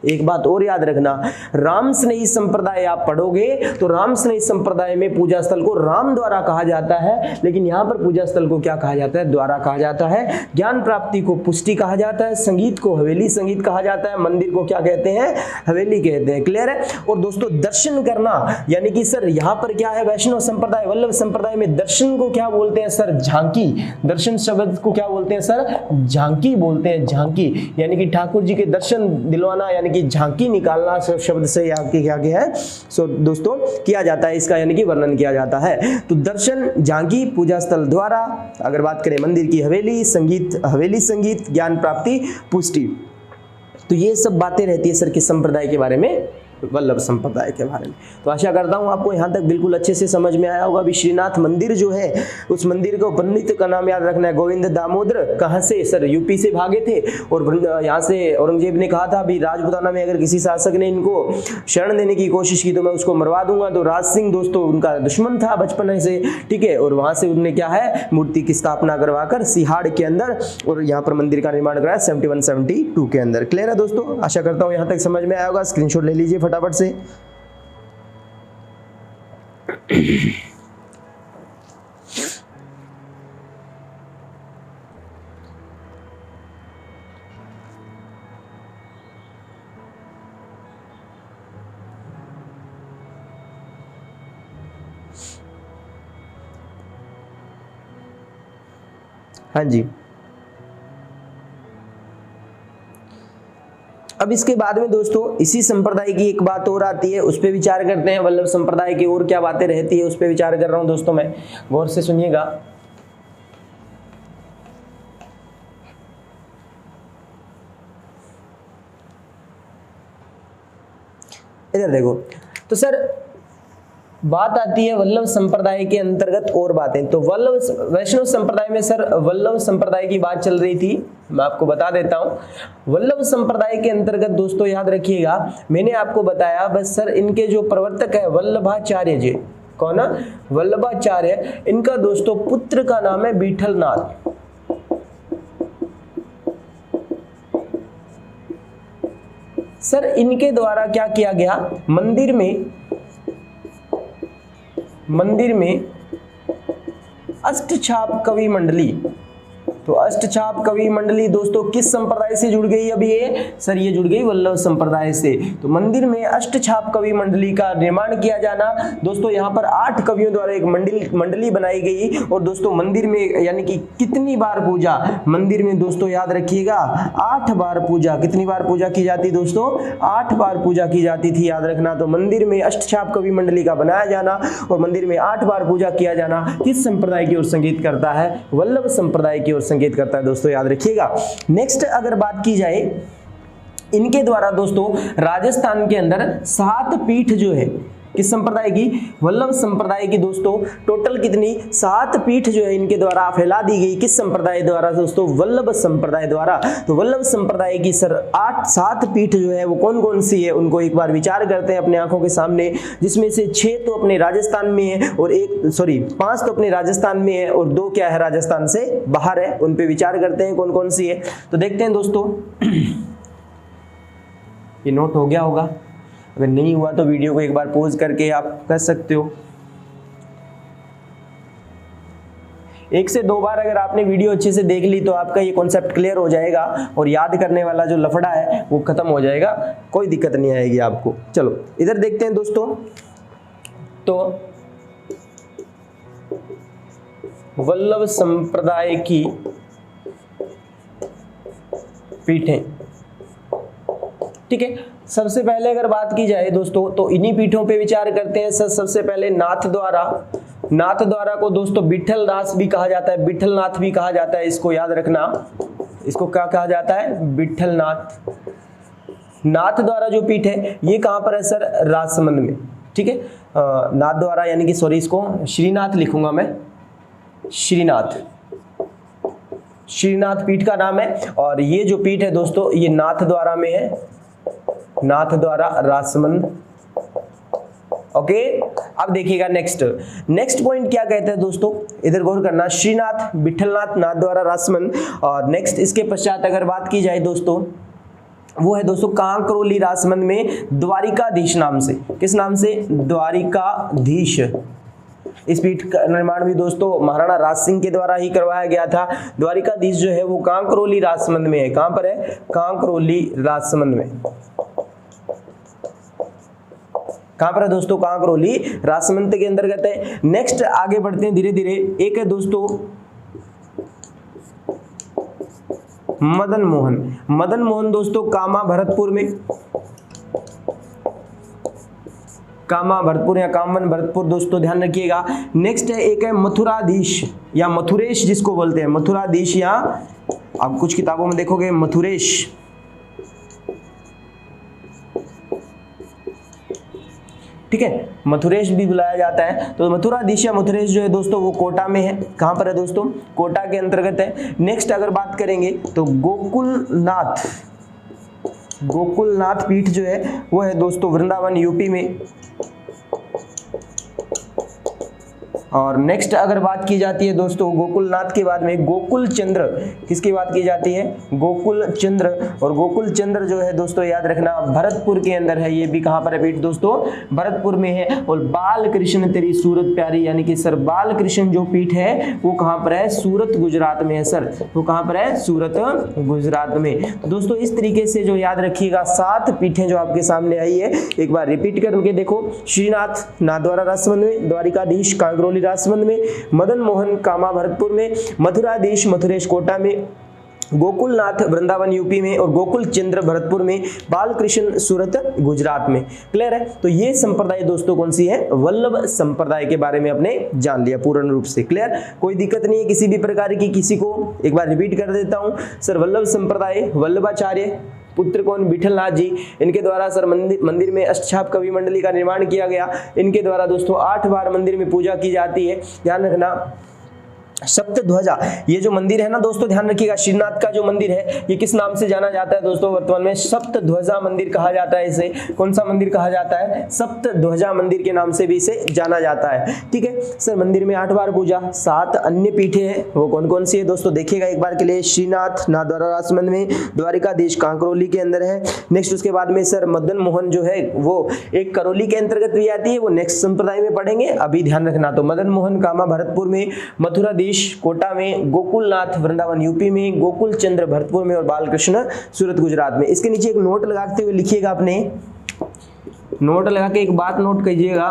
एक बात और याद रखना, राम स्नेही संप्रदाय आप पढ़ोगे तो राम स्नेही संप्रदाय में पूजा स्थल को राम द्वारा कहा जाता है, लेकिन यहाँ पर पूजा स्थल को क्या कहा जाता है? द्वारा कहा जाता है। ज्ञान प्राप्ति को पुष्टि कहा जाता है, संगीत को हवेली संगीत कहा जाता है, मंदिर को क्या कहते हैं? हवेली कहते हैं। क्लियर है? और दोस्तों दर्शन करना, यानी कि सर यहाँ पर क्या है? वैष्णव संप्रदाय वल्लभ संप्रदाय में दर्शन को क्या बोलते हैं सर? झांकी। दर्शन शब्द को क्या बोलते हैं सर? झांकी बोलते हैं। झांकी यानी कि ठाकुर जी के दर्शन दिलवाना, यानी कि झांकी निकालना शब्द से आपके क्या है सो दोस्तों किया जाता है, इसका यानी कि वर्णन किया जाता है। तो दर्शन, झांकी, पूजा स्थल द्वारा, अगर बात करें मंदिर की हवेली संगीत, हवेली संगीत, ज्ञान प्राप्ति, पुष्टि, तो ये सब बातें रहती है सर किस संप्रदाय के बारे में? वल्लभ संप्रदाय के बारे में। तो आशा करता हूं आपको यहां तक बिल्कुल अच्छे से समझ में आया होगा। अभी श्रीनाथ मंदिर जो है उस मंदिर को पंडित का नाम याद रखना है, गोविंद दामोदर। कहां से सर? यूपी से भागे थे और यहां से औरंगजेब ने कहा था अभी राजपुताना में अगर किसी शासक ने इनको शरण देने की कोशिश की तो मैं उसको मरवा दूंगा। तो राज सिंह दोस्तों उनका दुश्मन था बचपन से, ठीक है, और वहां से उन्होंने क्या है मूर्ति की स्थापना करवाकर सिहाड़ के अंदर और यहाँ पर मंदिर का निर्माण कराया 71-72 के अंदर। क्लियर है दोस्तों? आशा करता हूँ यहाँ तक समझ में आया होगा। स्क्रीनशॉट ले लीजिए फटाफट से। हाँ जी, अब इसके बाद में दोस्तों इसी संप्रदाय की एक बात और आती है, उस पर विचार करते हैं। वल्लभ संप्रदाय की और क्या बातें रहती है उस पर विचार कर रहा हूं दोस्तों, मैं गौर से सुनिएगा। इधर देखो, तो सर बात आती है वल्लभ संप्रदाय के अंतर्गत और बातें। तो वल्लभ वैष्णव संप्रदाय में सर वल्लभ संप्रदाय की बात चल रही थी, मैं आपको बता देता हूं। वल्लभ संप्रदाय के अंतर्गत दोस्तों याद रखिएगा, मैंने आपको बताया बस सर इनके जो प्रवर्तक है वल्लभाचार्य जी, कौन है? वल्लभाचार्य। इनका दोस्तों पुत्र का नाम है विठलनाथ। सर इनके द्वारा क्या किया गया, मंदिर में अष्टछाप कवि मंडली। तो अष्टछाप कवि मंडली दोस्तों किस संप्रदाय से जुड़ गई? अभी ये सर ये जुड़ गई वल्लभ संप्रदाय से। तो मंदिर में अष्टछाप कवि मंडली का निर्माण किया जाना दोस्तों, यहाँ पर 8 कवियों द्वारा एक मंडली बनाई गई। और दोस्तों मंदिर में यानी कि कितनी बार पूजा, मंदिर में दोस्तों याद रखिएगा 8 बार पूजा। कितनी बार पूजा की जाती दोस्तों? 8 बार पूजा की जाती थी, याद रखना। तो मंदिर में अष्टछाप कवि मंडली का बनाया जाना और मंदिर में 8 बार पूजा किया जाना किस संप्रदाय की ओर संकेत करता है? वल्लभ संप्रदाय की ओर संकेत करता है दोस्तों, याद रखिएगा। नेक्स्ट अगर बात की जाए इनके द्वारा दोस्तों राजस्थान के अंदर 7 पीठ जो है किस संप्रदाय की? वल्लभ संप्रदाय की दोस्तों टोटल कितनी? 7 पीठ जो है इनके द्वारा फैला दी गई। किस संप्रदाय द्वारा दोस्तों? वल्लभ संप्रदाय द्वारा। तो वल्लभ संप्रदाय की सर 7 पीठ जो है वो कौन कौन सी है, उनको एक बार विचार करते हैं अपने आंखों के सामने, जिसमें से 6 तो अपने राजस्थान में है और 5 तो अपने राजस्थान में है और 2 क्या है राजस्थान से बाहर है। उन पे विचार करते हैं कौन कौन सी है। तो देखते हैं दोस्तों, ये नोट हो गया होगा, अगर नहीं हुआ तो वीडियो को एक बार पॉज करके आप कर सकते हो। 1 से 2 बार अगर आपने वीडियो अच्छे से देख ली तो आपका ये कॉन्सेप्ट क्लियर हो जाएगा और याद करने वाला जो लफड़ा है वो खत्म हो जाएगा, कोई दिक्कत नहीं आएगी आपको। चलो इधर देखते हैं दोस्तों, तो वल्लभ संप्रदाय की पीठें, ठीक है। सबसे पहले अगर बात की जाए दोस्तों तो इन्हीं पीठों पे विचार करते हैं। सबसे पहले नाथ द्वारा को दोस्तों विठल दास भी कहा जाता है, विठलनाथ भी कहा जाता है, इसको याद रखना। इसको क्या कहा जाता है? विठलनाथ। नाथ द्वारा जो पीठ है ये कहां पर है सर? राजसमंद में, ठीक है। नाथ द्वारा यानी कि सॉरी इसको श्रीनाथ लिखूंगा मैं, श्रीनाथ पीठ का नाम है। और ये जो पीठ है दोस्तों ये नाथ द्वारा में है, नाथ द्वारा राजसमंद। ओके, अब देखिएगा नेक्स्ट पॉइंट क्या कहते हैं दोस्तों, इधर गौर करना। श्रीनाथ, विठलनाथ, नाथ द्वारा राजसमंद। और नेक्स्ट इसके पश्चात अगर बात की जाए दोस्तों, वो है दोस्तों कांकरोली राजसमंद में द्वारिकाधीश नाम से। किस नाम से? द्वारिकाधीश। इस पीठ का निर्माण भी दोस्तों महाराणा राज सिंह के द्वारा ही करवाया गया था। द्वारिकाधीश जो है वो कांकरोली राजसमंद में है। कहां पर है? कांकरोली राजसमंद में। कहां पर है दोस्तों? कांकरोली राजसमंद के अंतर्गत है। नेक्स्ट आगे बढ़ते हैं धीरे धीरे। एक है दोस्तों मदन मोहन दोस्तों कामा भरतपुर में, कामा भरतपुर या कामन भरतपुर दोस्तों ध्यान रखिएगा। नेक्स्ट है एक है मथुराधीश या मथुरेश जिसको बोलते हैं, मथुराधीश या आप कुछ किताबों में देखोगे मथुरेश। ठीक है, मथुरेश भी बुलाया जाता है। तो मथुराधीश या मथुरेश जो है दोस्तों वो कोटा में है। कहां पर है दोस्तों? कोटा के अंतर्गत है। नेक्स्ट अगर बात करेंगे तो गोकुलनाथ पीठ जो है वो है दोस्तों वृंदावन यूपी में। और नेक्स्ट अगर बात की जाती है दोस्तों गोकुलनाथ के बाद में गोकुल चंद्र, किसकी बात की जाती है? गोकुल चंद्र। और गोकुल चंद्र जो है दोस्तों याद रखना भरतपुर के अंदर है। ये भी कहां पर है पीठ दोस्तों? भरतपुर में है। और बाल कृष्ण तेरी सूरत प्यारी यानी कि सर बाल कृष्ण जो पीठ है वो कहां पर है? सूरत गुजरात में है सर। वो कहां पर है? सूरत गुजरात में। तो दोस्तों इस तरीके से जो याद रखिएगा 7 पीठें जो आपके सामने आई है, एक बार रिपीट करके देखो। श्रीनाथ नाथद्वारा राजसमंद में, द्वारिकाधीश कांकरोली राजसमंद में, मदन मोहन कामा भरतपुर में, मथुराधीश मथुरेश कोटा में, गोकुलनाथ वृंदावन यूपी में और गोकुल चंद्र भरतपुर में, बालकृष्ण सूरत गुजरात में। क्लियर है? तो ये संप्रदाय दोस्तों कौन सी है? वल्लभ संप्रदाय के बारे में आपने जान लिया पूर्ण रूप से। क्लियर? कोई दिक्कत नहीं है किसी भी प्रकार की। किसी को एक बार रिपीट कर देता हूं सर, वल्लभ संप्रदाय वल्लभाचार्य, पुत्र कौन, विठलनाथ जी, इनके द्वारा सर मंदिर में अष्टछाप कवि मंडली का निर्माण किया गया। इनके द्वारा दोस्तों 8 बार मंदिर में पूजा की जाती है। ध्यान रखना सप्तध्वजा, ये जो मंदिर है ना दोस्तों, ध्यान रखिएगा, श्रीनाथ का जो मंदिर है ये किस नाम से जाना जाता है दोस्तों, वर्तमान में सप्तध्वजा मंदिर कहा जाता है इसे। कौन सा मंदिर कहा जाता है, सप्तध्वजा मंदिर के नाम से भी इसे जाना जाता है। ठीक है सर, मंदिर में 8 बार पूजा, 7 अन्य पीठे हैं, वो कौन कौन सी है दोस्तों देखिएगा एक बार के लिए। श्रीनाथ नाथद्वारा राजसमंद में, द्वारिकाधीश कांकरोली के अंदर है। नेक्स्ट उसके बाद में सर मदन मोहन जो है वो एक करौली के अंतर्गत भी आती है, वो नेक्स्ट संप्रदाय में पढ़ेंगे, अभी ध्यान रखना। तो मदन मोहन कामा भरतपुर में, मथुरा कोटा में, गोकुलनाथ वृंदावन यूपी में, गोकुल चंद्र भरतपुर में और बालकृष्ण सूरत गुजरात में। इसके नीचे एक नोट लगाते हुए लिखिएगा, अपने नोट लगा के एक बात नोट कीजिएगा।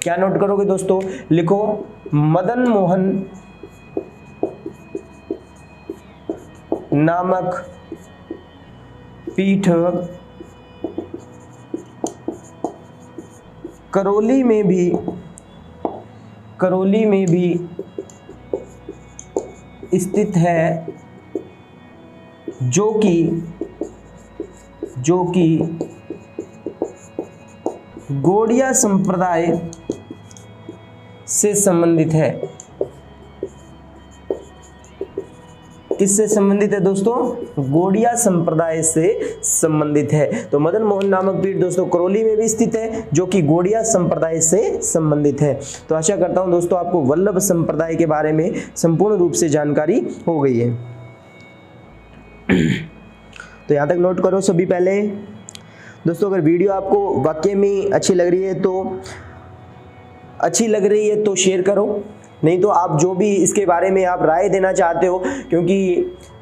क्या नोट करोगे दोस्तों, लिखो मदन मोहन नामक पीठ करौली में भी स्थित है, जो कि गौड़िया संप्रदाय से संबंधित है। किससे संबंधित है दोस्तों, गौड़िया संप्रदाय से संबंधित है। तो मदन मोहन नामक पीठ दोस्तों करौली में भी स्थित है, जो कि गौड़िया संप्रदाय से संबंधित है। तो आशा करता हूं दोस्तों आपको वल्लभ संप्रदाय के बारे में संपूर्ण रूप से जानकारी हो गई है। तो यहां तक नोट करो सभी। पहले दोस्तों अगर वीडियो आपको वाकई में अच्छी लग रही है तो शेयर करो, नहीं तो आप जो भी इसके बारे में आप राय देना चाहते हो, क्योंकि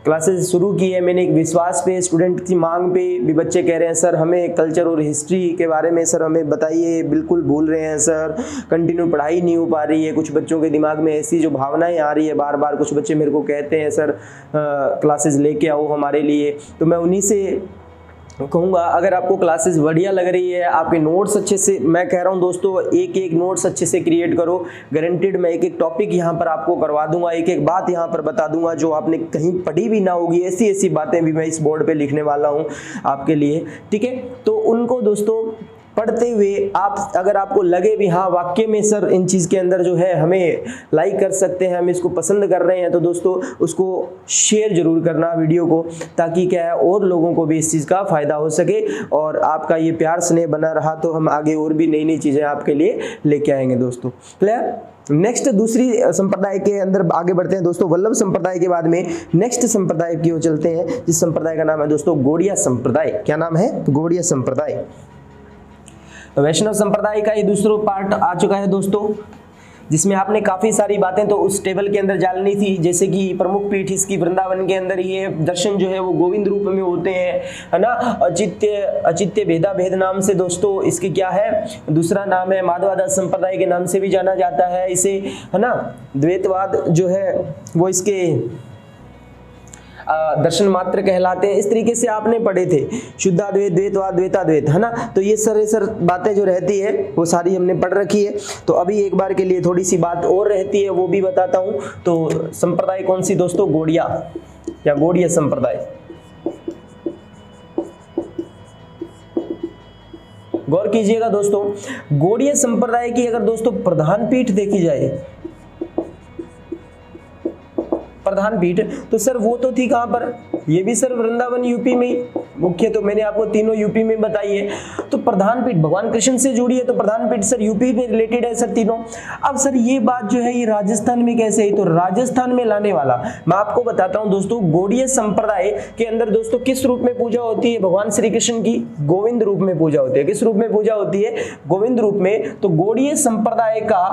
क्लासेस शुरू की है मैंने एक विश्वास पे, स्टूडेंट की मांग पे भी बच्चे कह रहे हैं सर हमें कल्चर और हिस्ट्री के बारे में सर हमें बताइए, बिल्कुल भूल रहे हैं सर, कंटिन्यू पढ़ाई नहीं हो पा रही है। कुछ बच्चों के दिमाग में ऐसी जो भावनाएं आ रही है बार बार, कुछ बच्चे मेरे को कहते हैं सर क्लासेस लेके आओ हमारे लिए। तो मैं उन्हीं से कहूँगा अगर आपको क्लासेस बढ़िया लग रही है, आपके नोट्स अच्छे से, मैं कह रहा हूँ दोस्तों एक एक नोट्स अच्छे से क्रिएट करो, गारंटेड मैं एक एक टॉपिक यहाँ पर आपको करवा दूंगा, एक एक बात यहाँ पर बता दूंगा जो आपने कहीं पढ़ी भी ना होगी, ऐसी ऐसी बातें भी मैं इस बोर्ड पे लिखने वाला हूँ आपके लिए। ठीक है, तो उनको दोस्तों पढ़ते हुए आप अगर आपको लगे भी हाँ वाकई में सर इन चीज़ के अंदर जो है हमें लाइक कर सकते हैं, हम इसको पसंद कर रहे हैं, तो दोस्तों उसको शेयर जरूर करना वीडियो को, ताकि क्या है और लोगों को भी इस चीज़ का फ़ायदा हो सके। और आपका ये प्यार स्नेह बना रहा तो हम आगे और भी नई नई चीज़ें आपके लिए लेके आएंगे दोस्तों। क्लियर। नेक्स्ट दूसरी संप्रदाय के अंदर आगे बढ़ते हैं दोस्तों। वल्लभ संप्रदाय के बाद में नेक्स्ट संप्रदाय की ओर चलते हैं, जिस संप्रदाय का नाम है दोस्तों गौड़िया संप्रदाय। क्या नाम है, गौड़िया संप्रदाय। वैष्णव संप्रदाय का ये दूसरा पार्ट आ चुका है दोस्तों, जिसमें आपने काफ़ी सारी बातें तो उस टेबल के अंदर डालनी थी, जैसे कि प्रमुख पीठ इसकी वृंदावन के अंदर ये दर्शन जो है वो गोविंद रूप में होते हैं, है ना। अचित्य भेदा भेद नाम से दोस्तों इसकी क्या है, दूसरा नाम है माधवादास संप्रदाय के नाम से भी जाना जाता है इसे, है ना। द्वैतवाद जो है वो इसके दर्शन मात्र कहलाते हैं। इस तरीके से आपने पढ़े थे, शुद्धाद्वैत, द्वैतवाद, द्वैताद्वैत, है ना। तो ये सर बातें जो रहती है वो सारी हमने पढ़ रखी है। तो अभी एक बार के लिए थोड़ी सी बात और रहती है, वो भी बताता हूँ। तो संप्रदाय कौन सी दोस्तों, गौड़िया या गौड़िया संप्रदाय। गौर कीजिएगा दोस्तों, गौड़िया संप्रदाय की अगर दोस्तों प्रधान पीठ देखी जाए, प्रधान पीठ, तो सर वो तो थी कहां पर, ये भी सर वृंदावन यूपी में, मुख्य तो मैंने आपको तीनों यूपी में बताई है। तो प्रधान पीठ भगवान कृष्ण से जुड़ी है, तो प्रधान पीठ सर यूपी में रिलेटेड है सर तीनों। अब सर ये बात जो है ये राजस्थान में कैसे है, तो राजस्थान में लाने वाला मैं आपको बताता हूं दोस्तों। गौड़िया संप्रदाय के अंदर दोस्तों किस रूप में पूजा होती है भगवान श्री कृष्ण की, गोविंद रूप में पूजा होती है। किस रूप में पूजा होती है, गोविंद रूप में। तो गौड़िया संप्रदाय का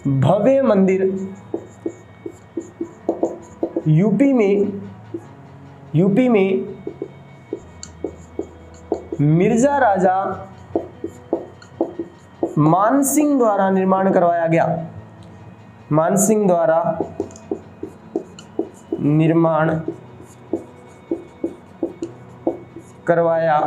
भव्य मंदिर यूपी में मिर्जा राजा मानसिंह द्वारा निर्माण करवाया गया, मानसिंह द्वारा निर्माण करवाया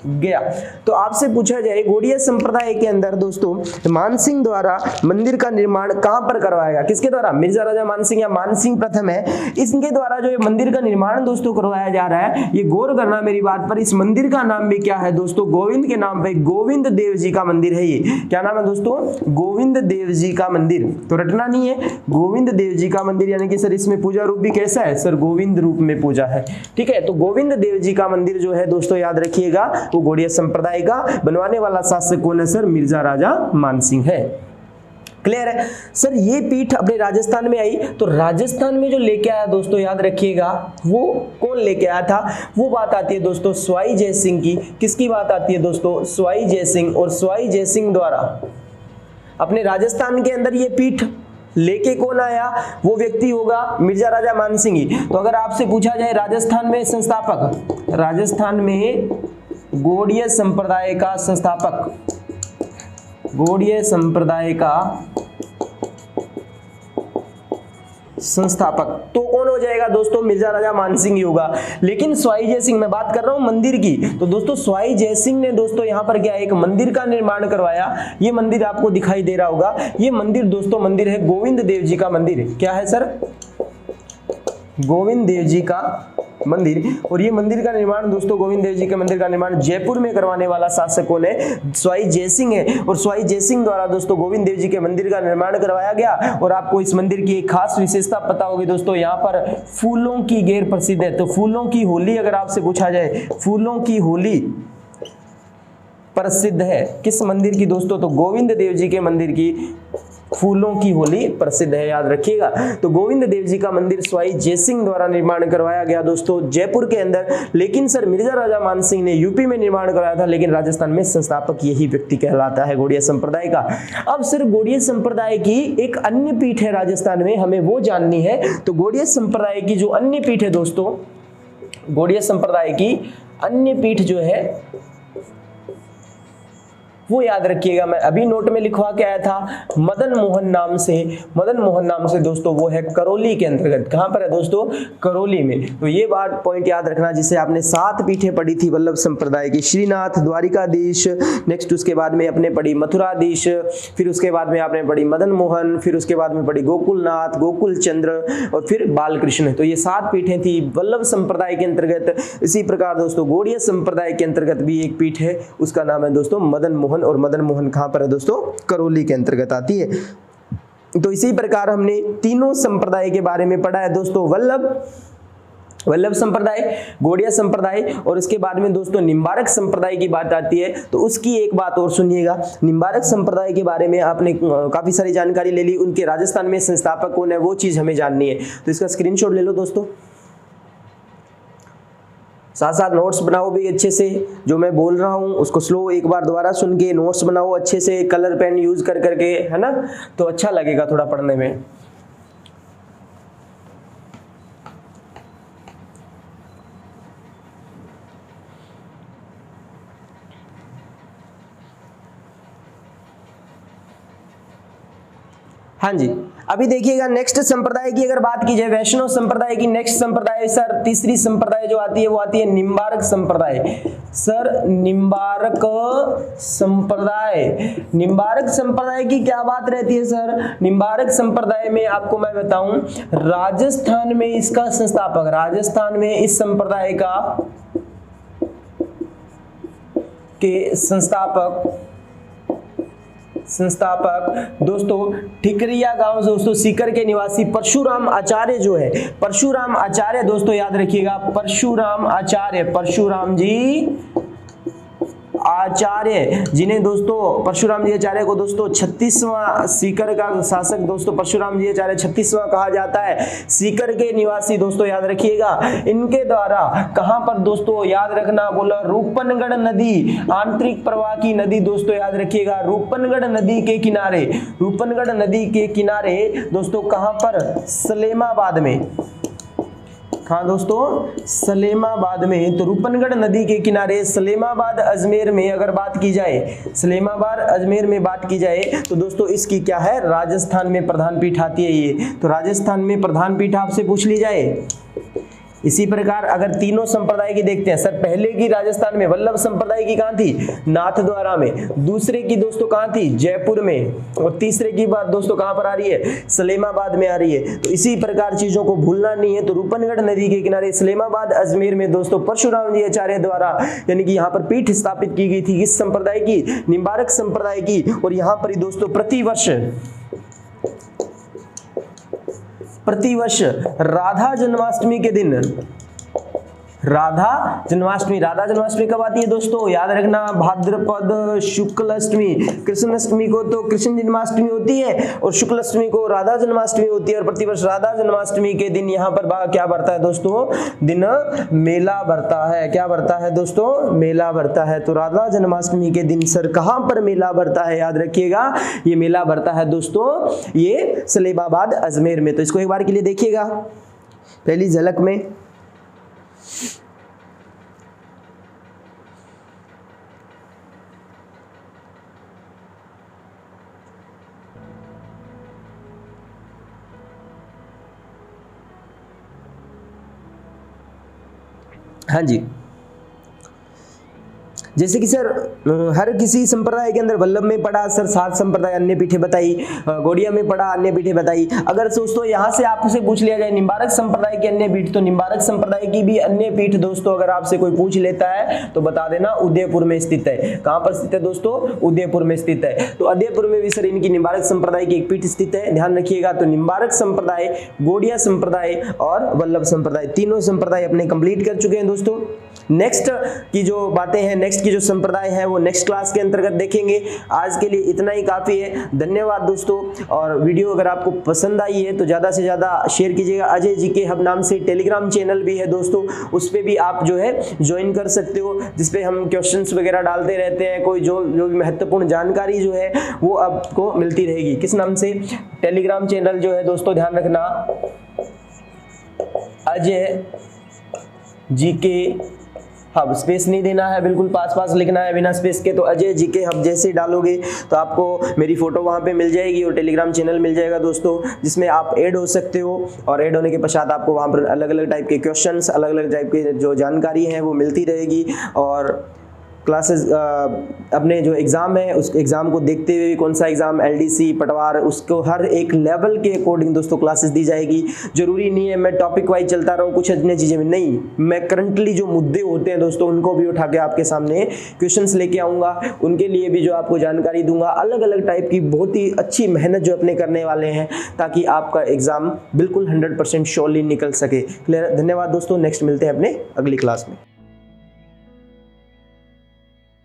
गया। तो आपसे पूछा जाए गौड़िया संप्रदाय के अंदर दोस्तों मानसिंह द्वारा मंदिर का निर्माण कहां पर करवाया गया, किसके द्वारा, मिर्जा राजा मानसिंह या मानसिंह प्रथम है, इसके द्वारा जो ये मंदिर का निर्माण दोस्तों करवाया जा रहा है। ये गौर करना मेरी बात पर, इस मंदिर का नाम भी क्या है दोस्तों, गोविंद के नाम पे गोविंद देव जी का मंदिर है। ये क्या नाम है दोस्तों, गोविंद देव जी का मंदिर। तो रटना नहीं है, गोविंद देव जी का मंदिर, यानी कि सर इसमें पूजा रूप भी कैसा है सर, गोविंद रूप में पूजा है। ठीक है, तो गोविंद देव जी का मंदिर जो है दोस्तों याद रखिएगा वो गौड़िया संप्रदाय का बनवाने वाला शासक कौन है सर, मिर्जा राजा मानसिंह है। क्लियर है सर। ये पीठ अपने राजस्थान में आई, तो राजस्थान में जो लेके आया दोस्तों याद रखिएगा वो कौन लेके आया था, वो बात आती है दोस्तों स्वाई जय सिंह की। किसकी बात आती है दोस्तों, स्वाई जय सिंह। और स्वाई जय सिंह द्वारा अपने राजस्थान के अंदर ये पीठ लेके कौन आया, वो व्यक्ति होगा मिर्जा राजा मानसिंह ही। तो अगर आपसे पूछा जाए राजस्थान में संस्थापक, राजस्थान में गौड़िया संप्रदाय का संस्थापक, गौड़िया संप्रदाय का संस्थापक तो कौन हो जाएगा दोस्तों, मिर्जा राजा मानसिंह ही होगा। लेकिन स्वाई जय सिंह, मैं बात कर रहा हूं मंदिर की, तो दोस्तों स्वाई जय सिंह ने दोस्तों यहां पर क्या एक मंदिर का निर्माण करवाया। ये मंदिर आपको दिखाई दे रहा होगा, ये मंदिर दोस्तों मंदिर है गोविंद देव जी का मंदिर। क्या है सर, गोविंद देव जी का मंदिर। और ये मंदिर का निर्माण दोस्तों, गोविंद देव जी के मंदिर का निर्माण जयपुर में करवाने वाला शासक कौन है, स्वाई जय सिंह है। और स्वाई जय सिंह द्वारा दोस्तों गोविंद देव जी के मंदिर का निर्माण करवाया गया। और आपको इस मंदिर की एक खास विशेषता पता होगी दोस्तों, यहाँ पर फूलों की घेर प्रसिद्ध है। तो फूलों की होली अगर आपसे पूछा जाए, फूलों की होली प्रसिद्ध है किस मंदिर की दोस्तों, तो गोविंद देव जी के मंदिर की फूलों की होली प्रसिद्ध है, याद रखिएगा। तो गोविंद देव जी का मंदिर स्वाई जय सिंह द्वारा निर्माण करवाया गया दोस्तों जयपुर के अंदर। लेकिन सर मिर्जा राजा मानसिंह ने यूपी में निर्माण कराया था, लेकिन राजस्थान में संस्थापक यही व्यक्ति कहलाता है गौड़िया संप्रदाय का। अब सर गौड़िया संप्रदाय की एक अन्य पीठ है राजस्थान में, हमें वो जाननी है। तो गौड़िया संप्रदाय की जो अन्य पीठ है दोस्तों, गौड़िया संप्रदाय की अन्य पीठ जो है वो याद रखिएगा, मैं अभी नोट में लिखवा के आया था, मदन मोहन नाम से। मदन मोहन नाम से दोस्तों वो है करौली के अंतर्गत। कहां पर है दोस्तों, करौली में। तो ये बात पॉइंट याद रखना, जिससे आपने 7 पीठें पढ़ी थी वल्लभ संप्रदाय की, श्रीनाथ, द्वारिकाधीश, नेक्स्ट उसके बाद में आपने पढ़ी मथुराधीश, फिर उसके बाद में आपने पढ़ी मदन मोहन, फिर उसके बाद में पढ़ी गोकुलनाथ, गोकुल चंद्र और फिर बालकृष्ण। तो ये 7 पीठें थी वल्लभ संप्रदाय के अंतर्गत। इसी प्रकार दोस्तों गौड़िया संप्रदाय के अंतर्गत भी एक पीठ है, उसका नाम है दोस्तों मदन मोहन। और मदन मोहन कहां पर है दोस्तों, करौली के अंतर्गत आती है। तो इसी प्रकार हमने तीनों संप्रदाय के बारे में पढ़ा है दोस्तों, वल्लभ संप्रदाय, गौड़िया संप्रदाय और उसके बाद में दोस्तों निम्बारक संप्रदाय की बात आती है। तो उसकी एक बात और सुनिएगा, निम्बारक संप्रदाय के बारे में आपने काफी सारी जानकारी ले ली, उनके राजस्थान में संस्थापक कौन है वो चीज हमें जाननी है। तो इसका स्क्रीनशॉट ले लो दोस्तों, साथ साथ नोट्स बनाओ भी अच्छे से, जो मैं बोल रहा हूँ उसको स्लो एक बार दोबारा सुन के नोट्स बनाओ अच्छे से, कलर पेन यूज कर करके, है ना, तो अच्छा लगेगा थोड़ा पढ़ने में। हाँ जी, अभी देखिएगा नेक्स्ट संप्रदाय की अगर बात की जाए, वैष्णव संप्रदाय की नेक्स्ट संप्रदाय सर तीसरी संप्रदाय जो आती है वो आती है निम्बारक संप्रदाय। सर निम्बारक संप्रदाय, निम्बारक संप्रदाय की क्या बात रहती है सर, निम्बारक संप्रदाय में आपको मैं बताऊं, राजस्थान में इसका संस्थापक, राजस्थान में इस संप्रदाय का के संस्थापक दोस्तों ठिकरिया गांव दोस्तों सीकर के निवासी परशुराम आचार्य जो है, परशुराम आचार्य दोस्तों याद रखिएगा, परशुराम आचार्य, परशुराम जी आचार्य, जिन्हें दोस्तों परशुराम जी आचार्य को दोस्तों 36वां सीकर का शासक दोस्तों परशुराम जी आचार्य 36वां कहा जाता है। सीकर के निवासी दोस्तों याद रखिएगा, इनके द्वारा कहां पर दोस्तों याद रखना, बोला रूपनगढ़ नदी, आंतरिक प्रवाह की नदी दोस्तों याद रखिएगा, रूपनगढ़ नदी के किनारे, रूपनगढ़ नदी के किनारे दोस्तों कहां पर, सलेमाबाद में, कहाँ दोस्तों, सलेमाबाद में। तो रूपनगढ़ नदी के किनारे सलेमाबाद अजमेर में अगर बात की जाए, सलेमाबाद अजमेर में बात की जाए तो दोस्तों इसकी क्या है, राजस्थान में प्रधान पीठ आती है ये। तो राजस्थान में प्रधान पीठ आपसे पूछ ली जाए, इसी प्रकार अगर तीनों संप्रदाय की देखते हैं, सर पहले की राजस्थान में वल्लभ संप्रदाय की कहां थी, नाथद्वारा में, दूसरे की दोस्तों कहां थी, जयपुर में, और तीसरे की बात दोस्तों कहां पर आ रही है, सलेमाबाद में आ रही है। तो इसी प्रकार चीजों को भूलना नहीं है। तो रूपनगढ़ नदी के किनारे सलेमाबाद अजमेर में दोस्तों परशुराम जी आचार्य द्वारा यानी कि यहाँ पर पीठ स्थापित की गई थी किस संप्रदाय की, निम्बारक संप्रदाय की। और यहाँ पर ही दोस्तों प्रतिवर्ष राधा जन्माष्टमी के दिन, राधा जन्माष्टमी कब आती है दोस्तों, याद रखना भाद्रपद शुक्ल अष्टमी। कृष्ण अष्टमी को तो कृष्ण जन्माष्टमी होती है और शुक्ल अष्टमी को राधा जन्माष्टमी होती है। और प्रतिवर्ष राधा जन्माष्टमी के दिन यहाँ पर क्या बढ़ता है दोस्तों, दिन मेला बढ़ता है। क्या बढ़ता है दोस्तों, मेला बढ़ता है। तो राधा जन्माष्टमी के दिन सर कहां पर मेला बढ़ता है, याद रखिएगा, ये मेला बढ़ता है दोस्तों ये सलेमाबाद अजमेर में। तो इसको एक बार के लिए देखिएगा पहली झलक में। हाँ जी, जैसे कि सर हर किसी संप्रदाय के अंदर वल्लभ में पढ़ा सर 7 संप्रदाय अन्य पीठे बताई, गौड़िया में पढ़ा अन्य पीठे बताई। अगर दोस्तों यहाँ से आपसे पूछ लिया जाए निम्बारक संप्रदाय की अन्य पीठ, तो निम्बारक संप्रदाय की भी अन्य पीठ दोस्तों अगर आपसे कोई पूछ लेता है तो बता देना उदयपुर में स्थित है। कहाँ पर स्थित है दोस्तों, उदयपुर में स्थित है। तो उदयपुर में भी सर इनकी निम्बारक संप्रदाय की एक पीठ स्थित है, ध्यान रखिएगा। तो निम्बारक संप्रदाय, गौड़िया संप्रदाय और वल्लभ संप्रदाय, तीनों संप्रदाय अपने कंप्लीट कर चुके हैं दोस्तों। नेक्स्ट की जो बातें हैं, नेक्स्ट की जो संप्रदाय है वो नेक्स्ट क्लास के अंतर्गत देखेंगे। आज के लिए इतना ही काफी है। धन्यवाद दोस्तों। और वीडियो अगर आपको पसंद आई है तो ज्यादा से ज्यादा शेयर कीजिएगा। अजय जी के हब नाम से टेलीग्राम चैनल भी है दोस्तों, उस पे भी आप जो है ज्वाइन कर सकते हो, जिसपे हम क्वेश्चंस वगैरह डालते रहते हैं। कोई जो भी महत्वपूर्ण जानकारी जो है वो आपको मिलती रहेगी। किस नाम से, टेलीग्राम चैनल जो है दोस्तों ध्यान रखना, अजय जी के हब, स्पेस नहीं देना है, बिल्कुल पास लिखना है बिना स्पेस के। तो अजय जी के हब जैसे डालोगे तो आपको मेरी फोटो वहां पे मिल जाएगी और टेलीग्राम चैनल मिल जाएगा दोस्तों, जिसमें आप ऐड हो सकते हो। और ऐड होने के पश्चात आपको वहां पर अलग अलग टाइप के क्वेश्चंस, अलग अलग टाइप के जो जानकारी है वो मिलती रहेगी। और क्लासेस अपने जो एग्ज़ाम है उस एग्ज़ाम को देखते हुए कौन सा एग्ज़ाम, एलडीसी, पटवार, उसको हर एक लेवल के अकॉर्डिंग दोस्तों क्लासेस दी जाएगी। जरूरी नहीं है मैं टॉपिक वाइज चलता रहूँ कुछ अन्य चीज़ें में, नहीं, मैं करंटली जो मुद्दे होते हैं दोस्तों उनको भी उठा के आपके सामने क्वेश्चंस लेके आऊँगा, उनके लिए भी जो आपको जानकारी दूंगा। अलग अलग टाइप की बहुत ही अच्छी मेहनत जो अपने करने वाले हैं ताकि आपका एग्ज़ाम बिल्कुल 100% श्योरली निकल सके। क्लियर। धन्यवाद दोस्तों, नेक्स्ट मिलते हैं अपने अगली क्लास में।